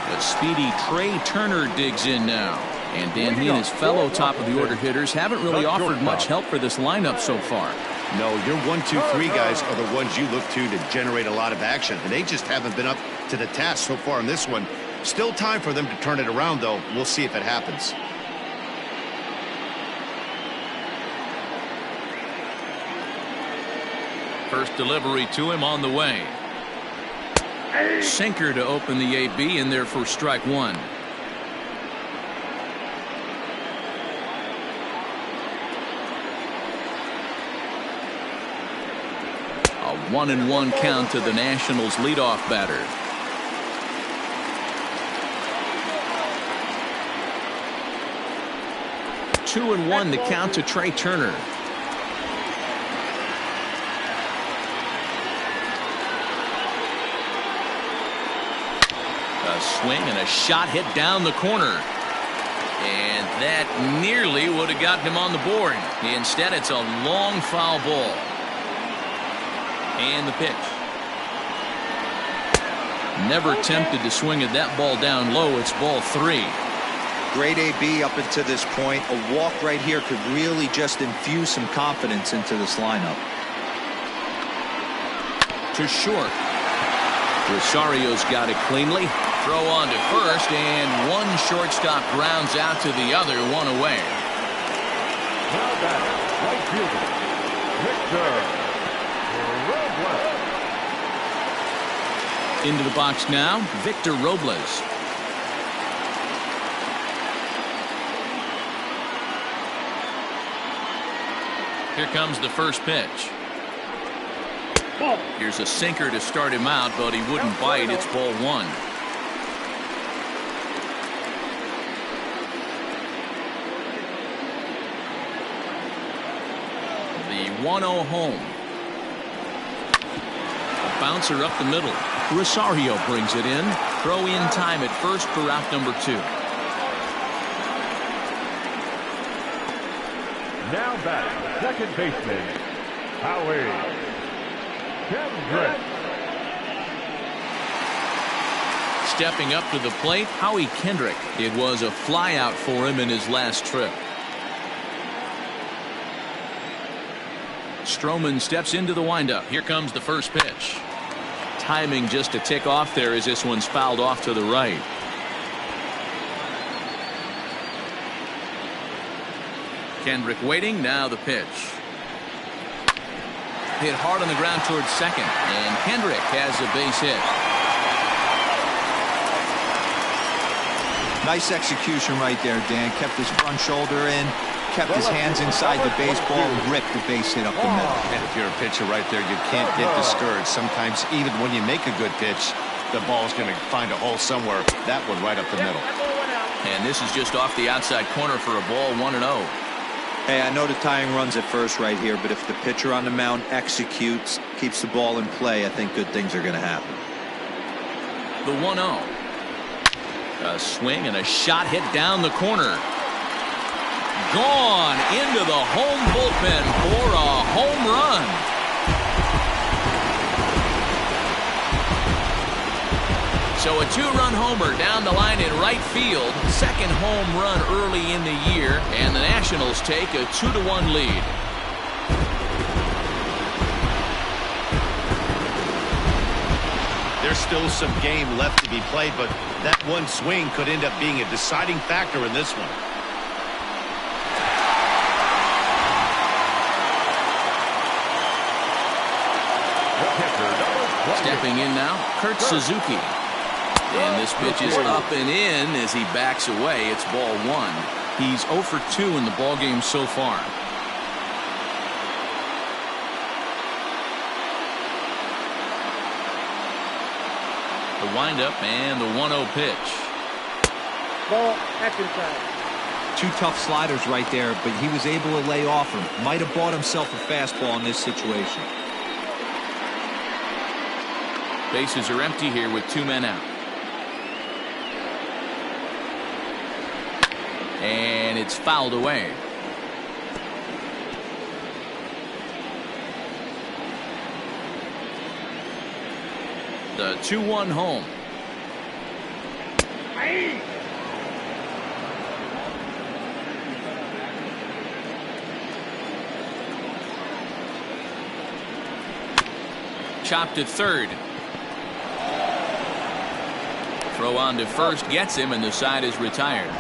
But speedy Trey Turner digs in now. And Dan, he and his fellow top-of-the-order hitters haven't really offered much help for this lineup so far. No, your 1, 2, 3 guys are the ones you look to generate a lot of action, and they just haven't been up to the task so far in this one. Still time for them to turn it around, though. We'll see if it happens. First delivery to him on the way. Sinker to open the AB in there for strike 1. A 1-1 count to the Nationals leadoff batter. Two and 1 the count to Trey Turner. A swing and a shot hit down the corner. And that nearly would have gotten him on the board. Instead, it's a long foul ball. And the pitch. Never tempted to swing at that ball down low. It's ball 3. Great AB up until this point. A walk right here could really just infuse some confidence into this lineup. To short. Rosario's got it cleanly. Throw on to first, and one shortstop grounds out to the other, one away. Now batter, right fielder, Victor Robles. Into the box now, Victor Robles. Here comes the first pitch. Here's a sinker to start him out, but he wouldn't bite. It's ball 1. The 1-0 home. A bouncer up the middle. Rosario brings it in. Throw in time at first for out number 2. Now batting, second baseman, Howie Kendrick. Stepping up to the plate, Howie Kendrick. It was a flyout for him in his last trip. Stroman steps into the windup. Here comes the first pitch. Timing just a tick off there as this one's fouled off to the right. Kendrick waiting. Now the pitch. Hit hard on the ground towards second, and Kendrick has a base hit. Nice execution right there, Dan. Kept his front shoulder in, kept his hands inside the baseball, and ripped the base hit up the middle. And if you're a pitcher right there, you can't get discouraged. Sometimes even when you make a good pitch, the ball's going to find a hole somewhere. That one right up the middle. And this is just off the outside corner for a ball, 1-0. Hey, I know the tying run's at first right here, but if the pitcher on the mound executes, keeps the ball in play, I think good things are going to happen. The 1-0. A swing and a shot hit down the corner. Gone into the home bullpen for a home run. So a 2-run homer down the line in right field. Second home run early in the year, and the Nationals take a 2-1 lead. there's still some game left to be played, but that one swing could end up being a deciding factor in this one. Stepping in now, Kurt Suzuki. And this pitch is up and in as he backs away. It's ball one. He's 0 for 2 in the ballgame so far. The windup and the 1-0 pitch. Ball, action time. 2 tough sliders right there, but he was able to lay off him. Might have bought himself a fastball in this situation. Bases are empty here with 2 men out. And it's fouled away. The 2-1 home. Chopped at third. Throw on to first gets him, and the side is retired.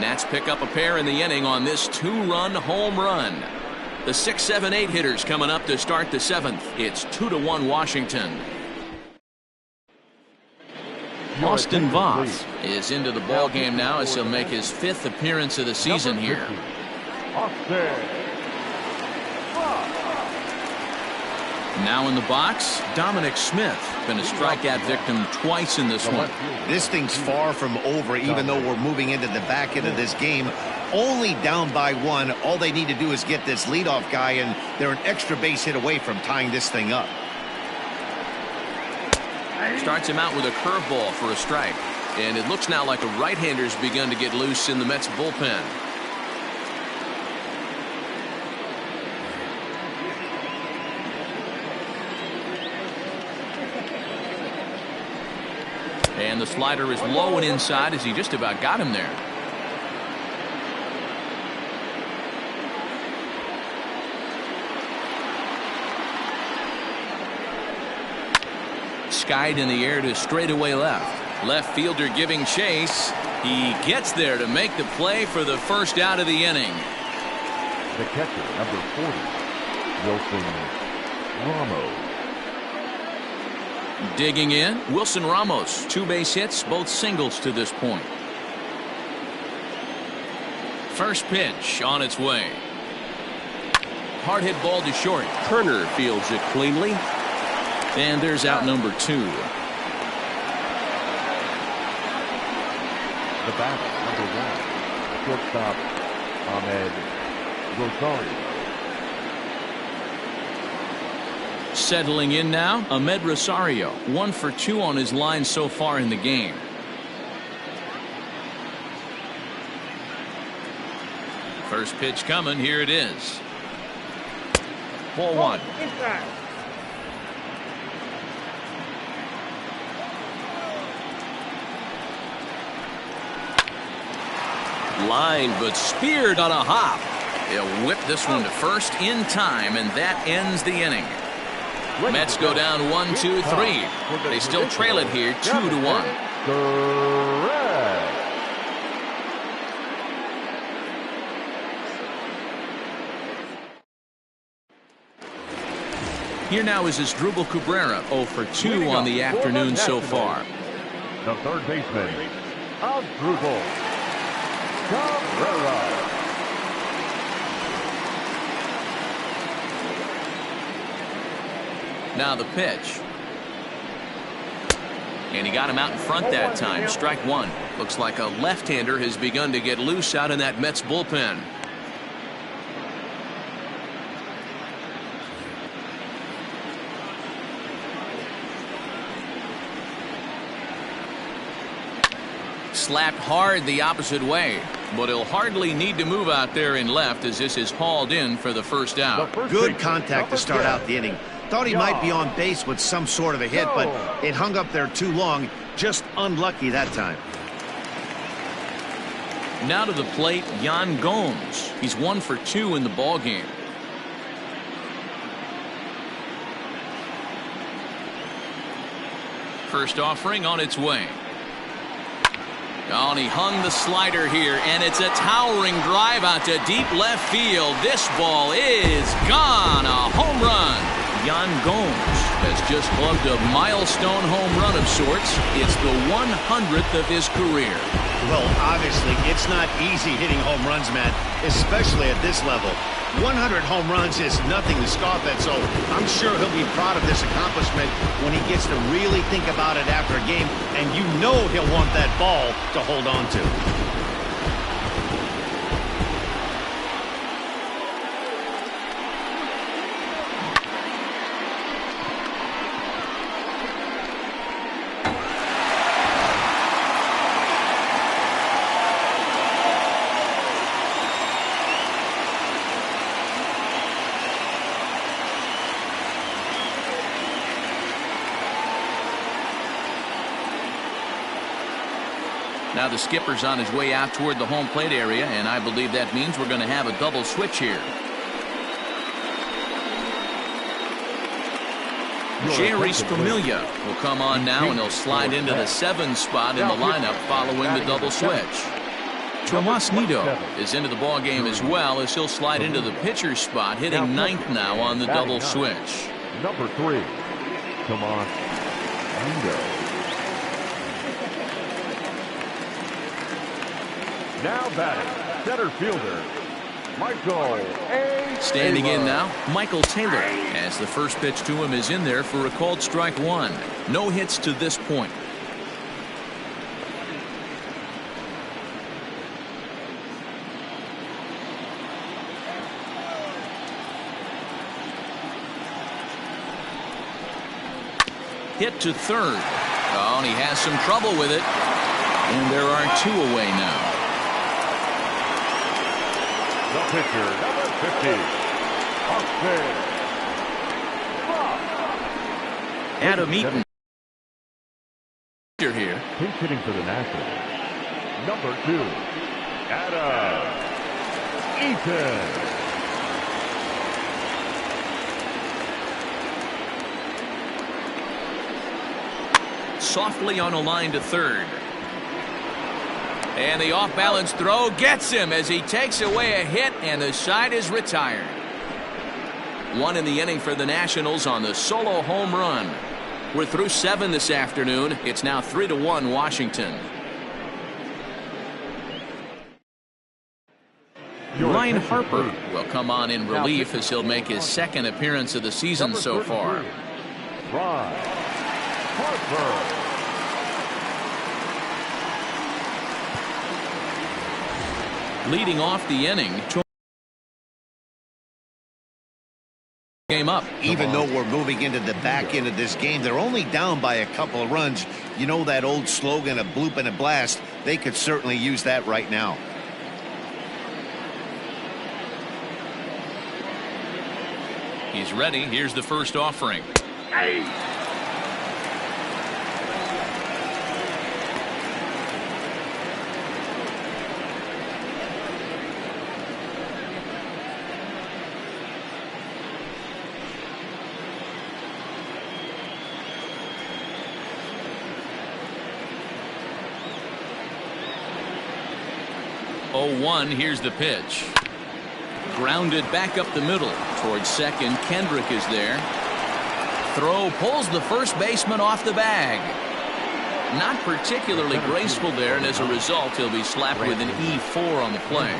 Nats pick up a pair in the inning on this 2-run home run. The 6, 7, 8 hitters coming up to start the 7th. It's 2-1 Washington. Austin Voth is into the ball game now as he'll make his 5th appearance of the season here. Now in the box, Dominic Smith. Been a strikeout victim twice in this one. This thing's far from over, even though we're moving into the back end of this game. Only down by 1. All they need to do is get this leadoff guy, and they're an extra base hit away from tying this thing up. Starts him out with a curveball for a strike. And it looks now like a right-hander's begun to get loose in the Mets bullpen. And the slider is low and inside as he just about got him there. Skied in the air to straightaway left. Left fielder giving chase. He gets there to make the play for the first out of the inning. The catcher, number 40, Wilson Ramos. Digging in, Wilson Ramos. 2 base hits, both singles to this point. First pitch on its way. Hard hit ball to short. Kerner fields it cleanly. And there's out number 2. The batter, number 1, shortstop Ahmed Rosario. Settling in now, Ahmed Rosario. 1 for 2 on his line so far in the game. First pitch coming. Here it is. Ball 1. Inside. Line, but speared on a hop. He'll whip this one to first in time, and that ends the inning. Mets go down 1, 2, 3. They still trail it here 2-1. Here now is Asdrubal Cabrera, 0 for 2 on the afternoon so far. The third baseman, Asdrubal Cabrera. Now the pitch. And he got him out in front that time. Strike 1. Looks like a left-hander has begun to get loose out in that Mets bullpen. Slapped hard the opposite way, but he'll hardly need to move out there in left as this is hauled in for the first out. Good contact to start out the inning. Thought he might be on base with some sort of a hit, but it hung up there too long. Just unlucky that time. Now to the plate, Yan Gomes. He's 1 for 2 in the ball game. First offering on its way. Oh, and he hung the slider here, and it's a towering drive out to deep left field. This ball is gone. A home run. Yan Gomes has just plugged a milestone home run of sorts. It's the 100th of his career. Well, obviously, it's not easy hitting home runs, Matt, especially at this level. 100 home runs is nothing to scoff at, so I'm sure he'll be proud of this accomplishment when he gets to really think about it after a game, and you know he'll want that ball to hold on to. Now the skipper's on his way out toward the home plate area, and I believe that means we're going to have a double switch here. Jerry Familia will come on now, and he'll slide into the 7 spot in the lineup following the double switch. Tomas Nido is into the ball game as well, as he'll slide into the pitcher spot, hitting 9th now on the double switch. Number 3, Tomas Nido. Now batting, center fielder, Michael A. Standing in now, Michael Taylor, as the first pitch to him is in there for a called strike 1. No hits to this point. Hit to third. Oh, and he has some trouble with it. And there are 2 away now. The pitcher, number 50, Adam Eaton here. Pinch hitting for the Nationals. Number 2, Adam Eaton. Softly on a line to third. And the off-balance throw gets him as he takes away a hit, and the side is retired. 1 in the inning for the Nationals on the solo home run. We're through 7 this afternoon. It's now 3-1 Washington. Ryan Harper will come on in relief as he'll make his 2nd appearance of the season so far. Ryan Harper. Leading off the inning. Game up. Even though we're moving into the back end of this game, they're only down by a couple of runs. You know that old slogan, a bloop and a blast. They could certainly use that right now. He's ready. Here's the first offering. Hey. Here's the pitch. Grounded back up the middle. Towards second, Kendrick is there. Throw pulls the first baseman off the bag. Not particularly graceful there, and as a result, he'll be slapped with an E4 on the play.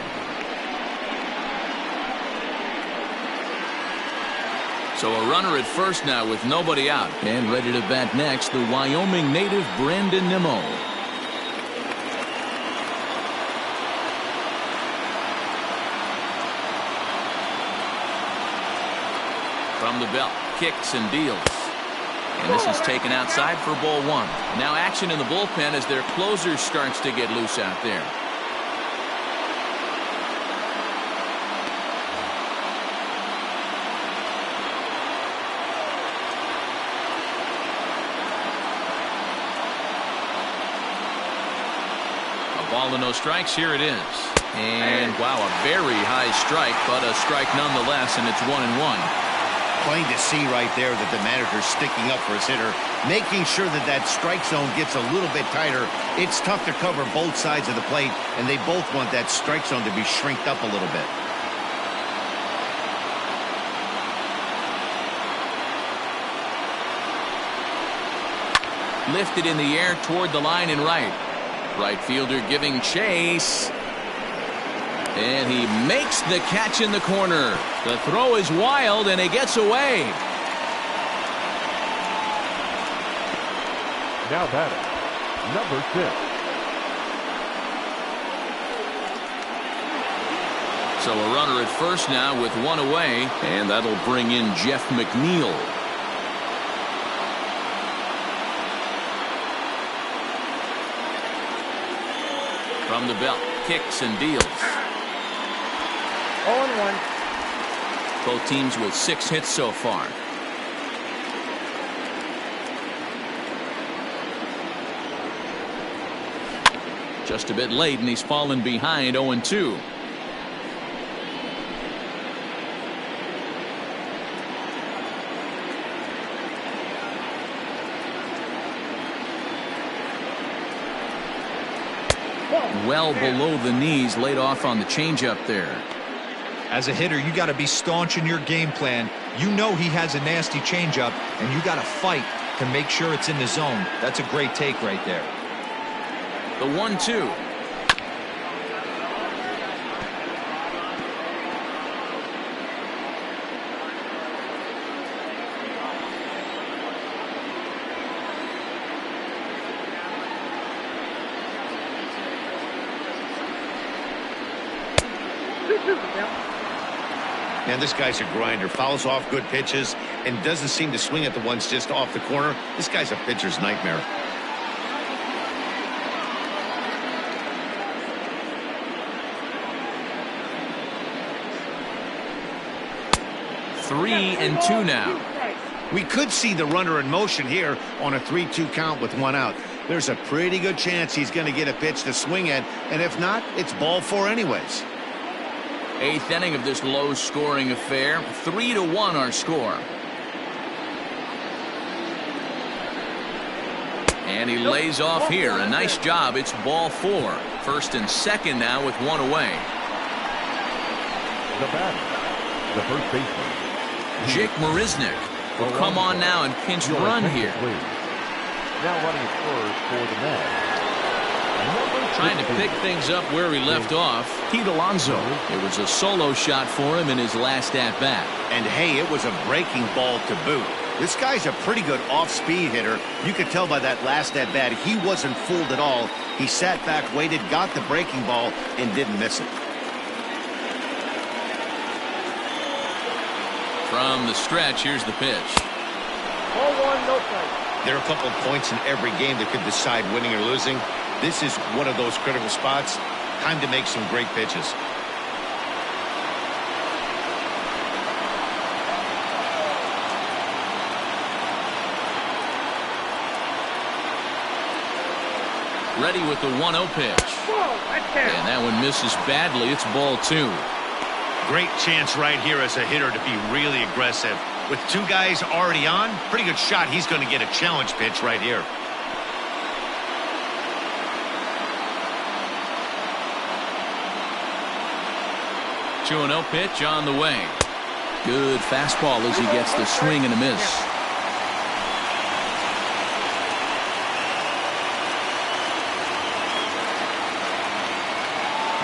So a runner at first now with nobody out. And ready to bat next, the Wyoming native Brandon Nimmo. From the belt, kicks and deals. And this is taken outside for ball 1. Now action in the bullpen as their closer starts to get loose out there. A ball and no strikes. Here it is. And wow, a very high strike, but a strike nonetheless, and it's 1-1. plain to see right there that the manager's sticking up for his hitter, making sure that that strike zone gets a little bit tighter. It's tough to cover both sides of the plate, and they both want that strike zone to be shrinked up a little bit. Lifted in the air toward the line and right. Right fielder giving chase. And he makes the catch in the corner. The throw is wild, and he gets away. Now batting, number 6. So a runner at first now with one away, and that'll bring in Jeff McNeil. From the belt, kicks and deals. 0-1. Both teams with 6 hits so far. Just a bit late, and he's fallen behind 0-2. Well below the knees, laid off on the changeup there. As a hitter, you got to be staunch in your game plan. You know he has a nasty changeup, and you got to fight to make sure it's in the zone. That's a great take right there. The 1-2. Man, this guy's a grinder. Fouls off good pitches and doesn't seem to swing at the ones just off the corner. This guy's a pitcher's nightmare. Three and two now. We could see the runner in motion here on a 3-2 count with one out. There's a pretty good chance he's going to get a pitch to swing at, and if not, it's ball 4 anyways. 8th inning of this low-scoring affair. 3-1 our score. And he lays off here. A nice job. It's ball 4. First and second now with one away. The batter, the first baseman, Jake Marisnick will come on now and pinch run here. Now running first for the man. Trying to pick things up where he left off. Pete Alonso. It was a solo shot for him in his last at-bat. And hey, it was a breaking ball to boot. This guy's a pretty good off-speed hitter. You could tell by that last at-bat he wasn't fooled at all. He sat back, waited, got the breaking ball, and didn't miss it. From the stretch, here's the pitch. 0-1, no play. There are a couple of points in every game that could decide winning or losing. This is one of those critical spots. Time to make some great pitches. Ready with the 1-0 pitch. And that one misses badly. It's ball 2. Great chance right here as a hitter to be really aggressive. With 2 guys already on, pretty good shot. He's going to get a challenge pitch right here. The 2-0 pitch on the way. Good fastball as he gets the swing and a miss.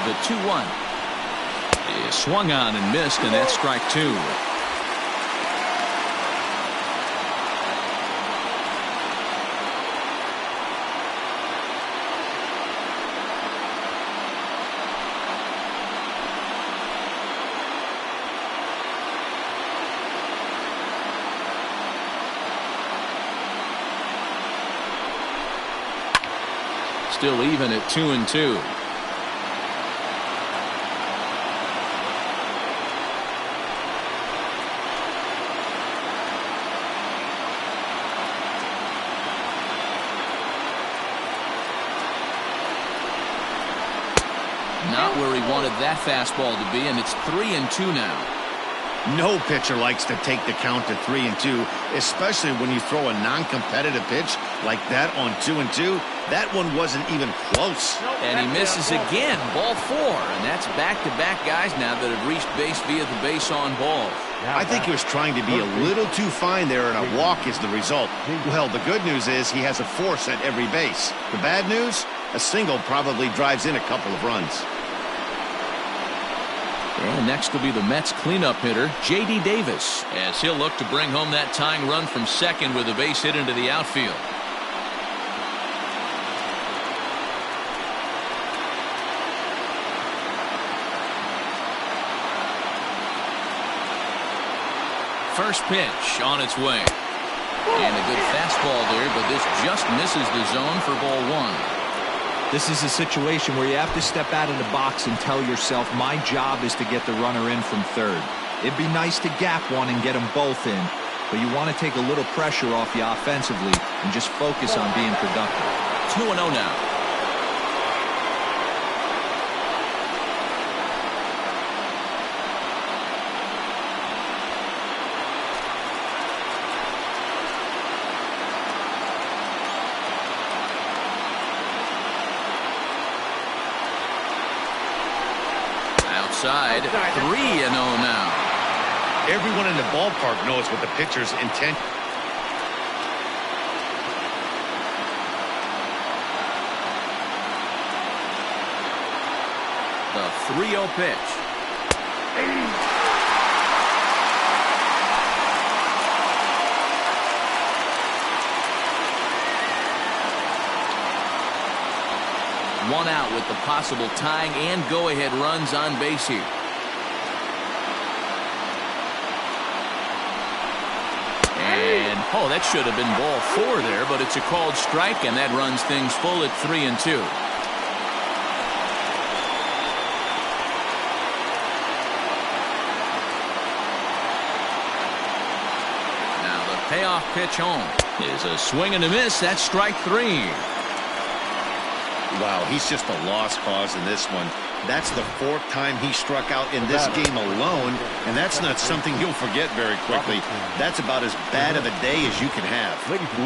The 2-1 is swung on and missed, and that's strike 2. Still even at 2-2. Not where he wanted that fastball to be, and it's 3-2 now. No pitcher likes to take the count to 3-2, especially when you throw a non-competitive pitch like that on 2-2. That one wasn't even close. And he misses again. Ball 4. And that's back-to-back guys now that have reached base via the base on balls. I think he was trying to be a little too fine there, and a walk is the result. Well, the good news is he has a force at every base. The bad news? A single probably drives in a couple of runs. And next will be the Mets cleanup hitter, J.D. Davis, as he'll look to bring home that tying run from second with a base hit into the outfield. First pitch on its way. And a good fastball there, but this just misses the zone for ball 1. This is a situation where you have to step out of the box and tell yourself, my job is to get the runner in from third. It'd be nice to gap one and get them both in, but you want to take a little pressure off you offensively and just focus on being productive. 2-0 now. Outside, 3-0 now. Everyone in the ballpark knows what the pitcher's intent. The 3-0 pitch. One out with the possible tying and go-ahead runs on base here. And, oh, that should have been ball 4 there, but it's a called strike, and that runs things full at 3-2. Now the payoff pitch home is a swing and a miss. That's strike 3. Wow, he's just a lost cause in this one. That's the 4th time he struck out in this game alone, and that's not something you'll forget very quickly. That's about as bad of a day as you can have.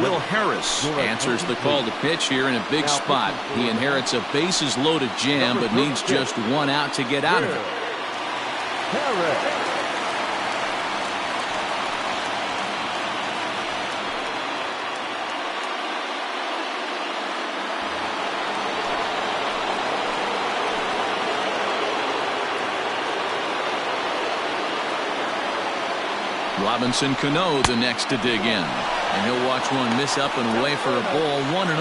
Will Harris answers the call to pitch here in a big spot. He inherits a bases-loaded jam, but needs just 1 out to get out of it. Harris. Robinson Cano the next to dig in, and he'll watch one miss up and away for a ball. 1-0.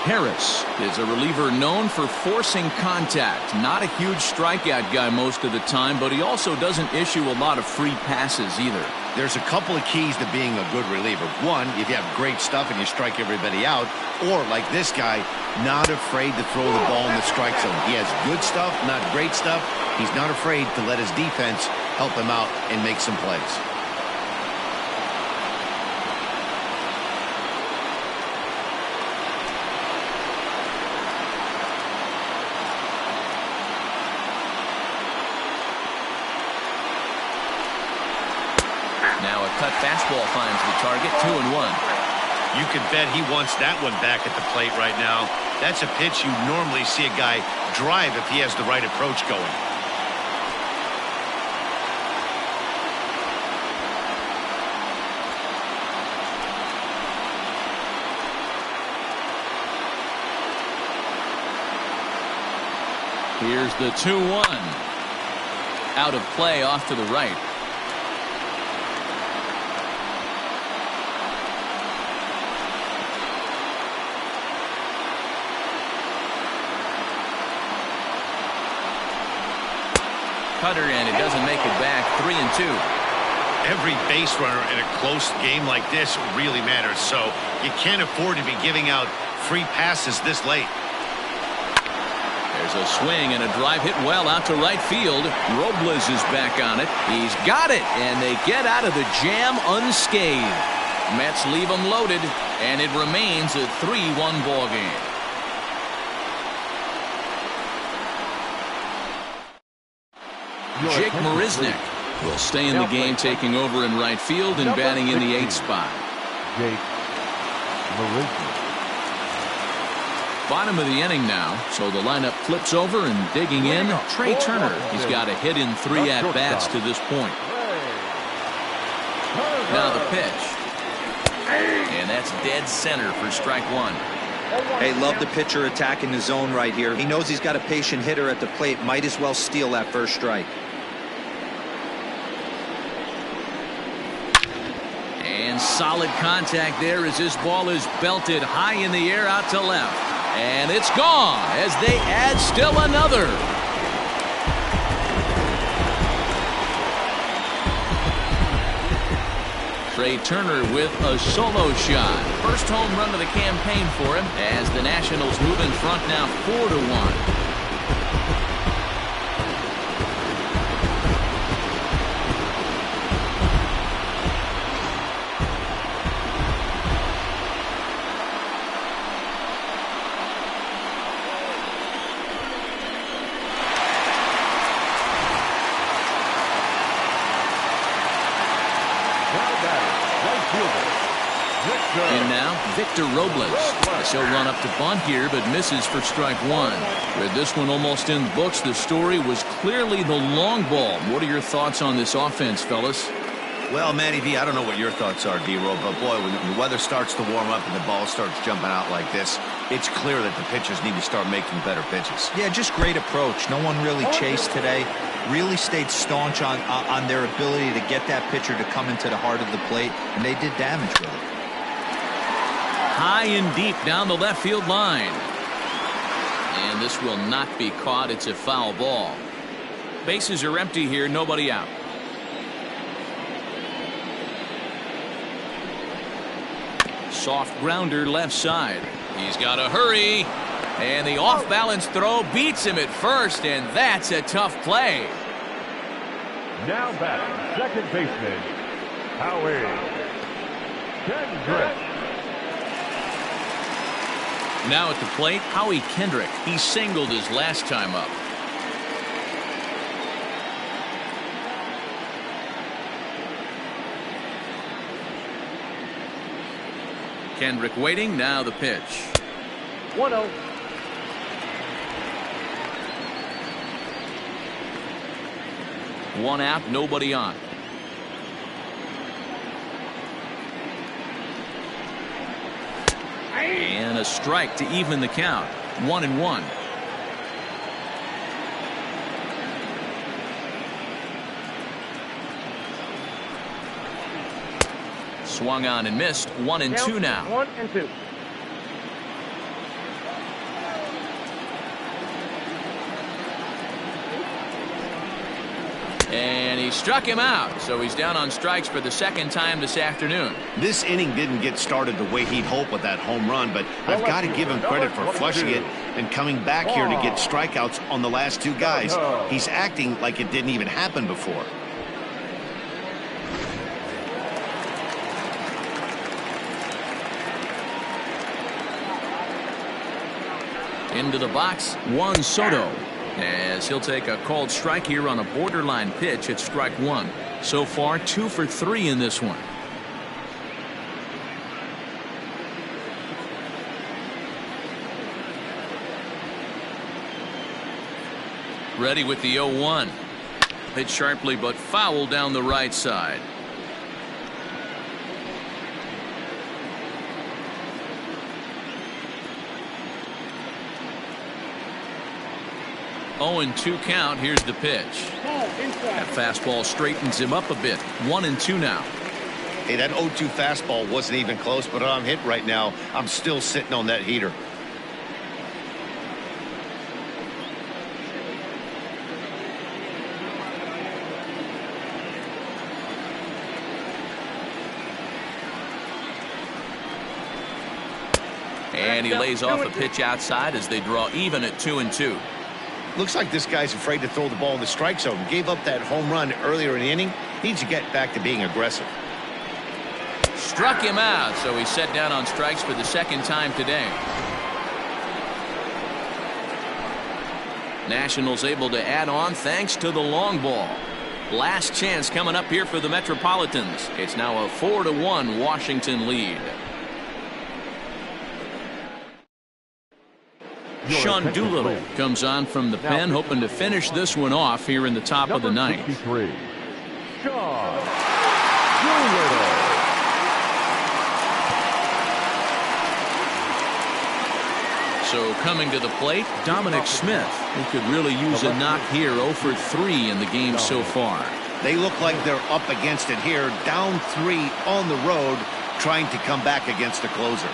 Harris is a reliever known for forcing contact. Not a huge strikeout guy most of the time, but he also doesn't issue a lot of free passes either. There's a couple of keys to being a good reliever. One, if you have great stuff and you strike everybody out, or like this guy, not afraid to throw the ball in the strike zone. He has good stuff, not great stuff. He's not afraid to let his defense help him out and make some plays. Now a cut fastball finds the target. 2-1. You can bet he wants that one back at the plate right now. That's a pitch you normally see a guy drive if he has the right approach going. Here's the 2-1. Out of play off to the right. Cutter, and it doesn't make it back. 3-2. Every base runner in a close game like this really matters, so you can't afford to be giving out free passes this late. There's a swing and a drive hit well out to right field. Robles is back on it. He's got it, and they get out of the jam unscathed. Mets leave them loaded, and it remains a 3-1 ball game. Jake Marisnick Will stay in the game, taking over in right field and batting in the 8th spot. Bottom of the inning now, so the lineup flips over and digging in. Trey Turner. He's got a hit in 3 at-bats to this point. Now the pitch. And that's dead center for strike 1. Hey, love the pitcher attacking the zone right here. He knows he's got a patient hitter at the plate. Might as well steal that first strike. And solid contact there as this ball is belted high in the air out to left. And it's gone as they add still another. Trey Turner with a solo shot. First home run of the campaign for him as the Nationals move in front now 4-1. And now Victor Robles. He'll run up to bunt here, but misses for strike 1. With this one almost in the books, the story was clearly the long ball. What are your thoughts on this offense, fellas? Well, Matty V, I don't know what your thoughts are, D-Roll, but boy, when the weather starts to warm up and the ball starts jumping out like this, it's clear that the pitchers need to start making better pitches. Yeah, just great approach. No one really chased today. Really stayed staunch on their ability to get that pitcher to come into the heart of the plate, and they did damage with it. High and deep down the left field line. And this will not be caught. It's a foul ball. Bases are empty here. Nobody out. Soft grounder left side. He's got to hurry. And the off-balance throw beats him at first, and that's a tough play. Now batting, second baseman, Howie Kendrick. Now at the plate, Howie Kendrick. He singled his last time up. Kendrick waiting. Now the pitch. 1-0. One out, nobody on. And a strike to even the count. 1-1. Swung on and missed. 1-2 now. 1-2. And he struck him out, so he's down on strikes for the second time this afternoon. This inning didn't get started the way he'd hoped with that home run, but I've got to give him credit for flushing it and coming back here to get strikeouts on the last 2 guys. He's acting like it didn't even happen before. Into the box, Juan Soto, as he'll take a called strike here on a borderline pitch at strike 1. So far 2 for 3 in this one. Ready with the 0-1. Hit sharply but foul down the right side. Oh, and 2 count. Here's the pitch. That fastball straightens him up a bit. 1-2 now. Hey, that 0-2 fastball wasn't even close, but I'm hit right now. I'm still sitting on that heater. And he lays off a pitch outside as they draw even at 2-2. Looks like this guy's afraid to throw the ball in the strike zone. Gave up that home run earlier in the inning. Needs to get back to being aggressive. Struck him out, so he's set down on strikes for the second time today. Nationals able to add on thanks to the long ball. Last chance coming up here for the Metropolitans. It's now a 4-1 Washington lead. Sean Doolittle comes on from the pen, hoping to finish this one off here in the top of the ninth. 63, Sean Doolittle. So coming to the plate, Dominic Smith, who could really use a knock here. 0 for 3 in the game so far. They look like they're up against it here, down 3 on the road, trying to come back against the closer.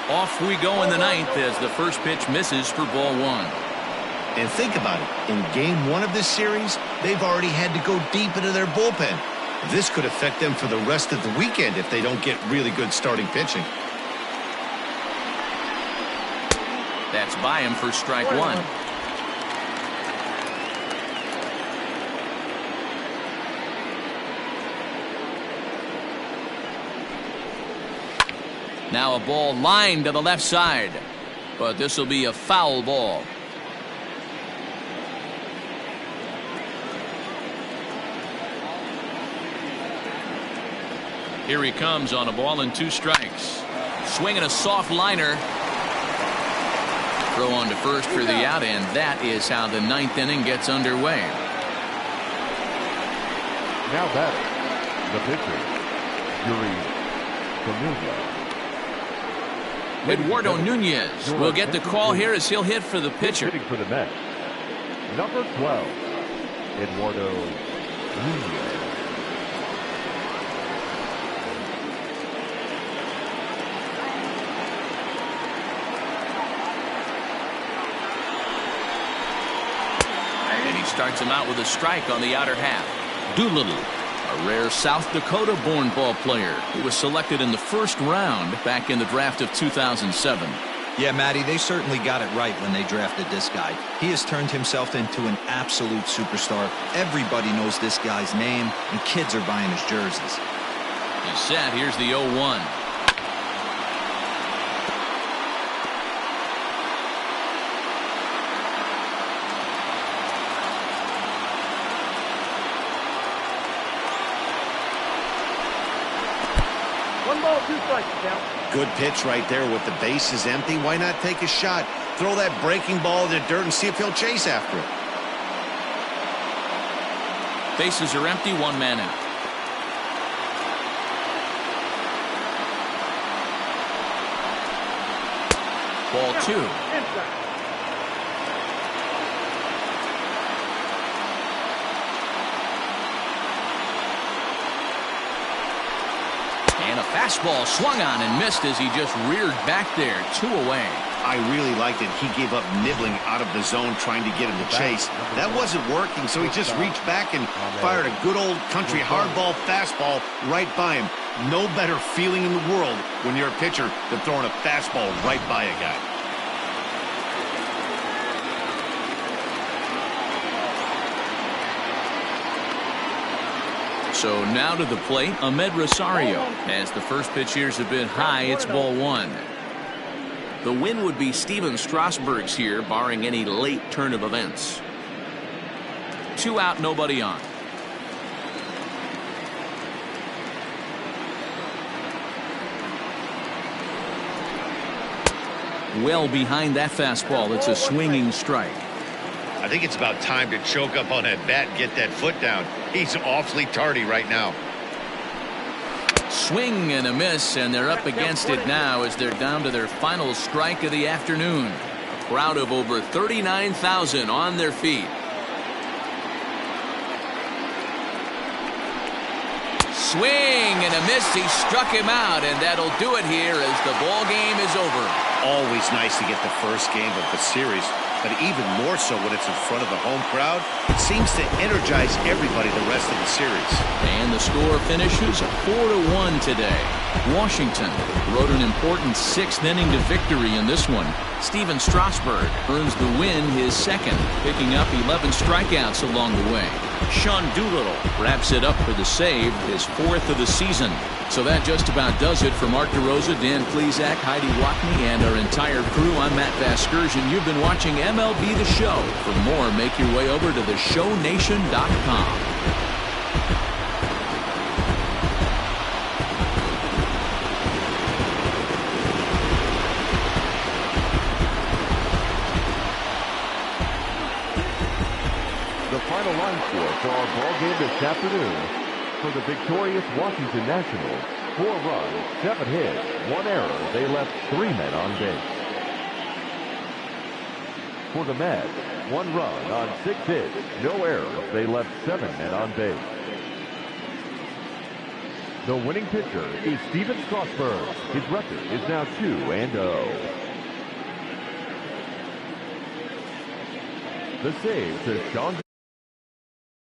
Off we go in the ninth as the first pitch misses for ball 1. And think about it. In game 1 of this series, they've already had to go deep into their bullpen. This could affect them for the rest of the weekend if they don't get really good starting pitching. That's by him for strike 1. Now a ball lined to the left side, but this will be a foul ball. Here he comes on a ball and 2 strikes. Swinging a soft liner. Throw on to first for the out, and that is how the 9th inning gets underway. Now batting, the pitcher, Yuri Familia. Eduardo Nunez will get the call here as he'll hit for the pitcher. Hitting for the Mets, number 12, Eduardo Nunez. Starts him out with a strike on the outer half. Doolittle, a rare South Dakota-born ball player who was selected in the first round back in the draft of 2007. Yeah, Matty, they certainly got it right when they drafted this guy. He has turned himself into an absolute superstar. Everybody knows this guy's name, and kids are buying his jerseys. He's set. Here's the 0-1. Good pitch right there with the bases empty. Why not take a shot? Throw that breaking ball in the dirt and see if he'll chase after it. Bases are empty, 1 man out. Ball 2. And a fastball swung on and missed as he just reared back there. 2 away. I really liked it. He gave up nibbling out of the zone trying to get him to chase. That wasn't working, so he just reached back and fired a good old country hardball fastball right by him. No better feeling in the world when you're a pitcher than throwing a fastball right by a guy. So now to the plate, Ahmed Rosario. As the first pitch here's a bit high, it's ball 1. The win would be Steven Strasburg's here, barring any late turn of events. 2 out, nobody on. Well behind that fastball, it's a swinging strike. I think it's about time to choke up on that bat and get that foot down. He's awfully tardy right now. Swing and a miss, and they're up against it now as they're down to their final strike of the afternoon. A crowd of over 39,000 on their feet. Swing and a miss. He struck him out, and that'll do it here as the ball game is over. Always nice to get the first game of the series, but even more so when it's in front of the home crowd. It seems to energize everybody the rest of the series. And the score finishes 4-1 today. Washington rode an important 6th inning to victory in this one. Steven Strasburg earns the win, his second, picking up 11 strikeouts along the way. Sean Doolittle wraps it up for the save, his 4th of the season. So that just about does it for Mark DeRosa, Dan Plesac, Heidi Watney, and our entire crew. I'm Matt Vasgersian. You've been watching MLB The Show. For more, make your way over to theshownation.com. The final line score for our ball game this afternoon: for the victorious Washington Nationals, 4 runs, 7 hits, 1 error. They left 3 men on base. For the Mets, 1 run on 6 hits, no errors. They left 7 men on base. The winning pitcher is Steven Strasburg. His record is now 2-0. The save to Sean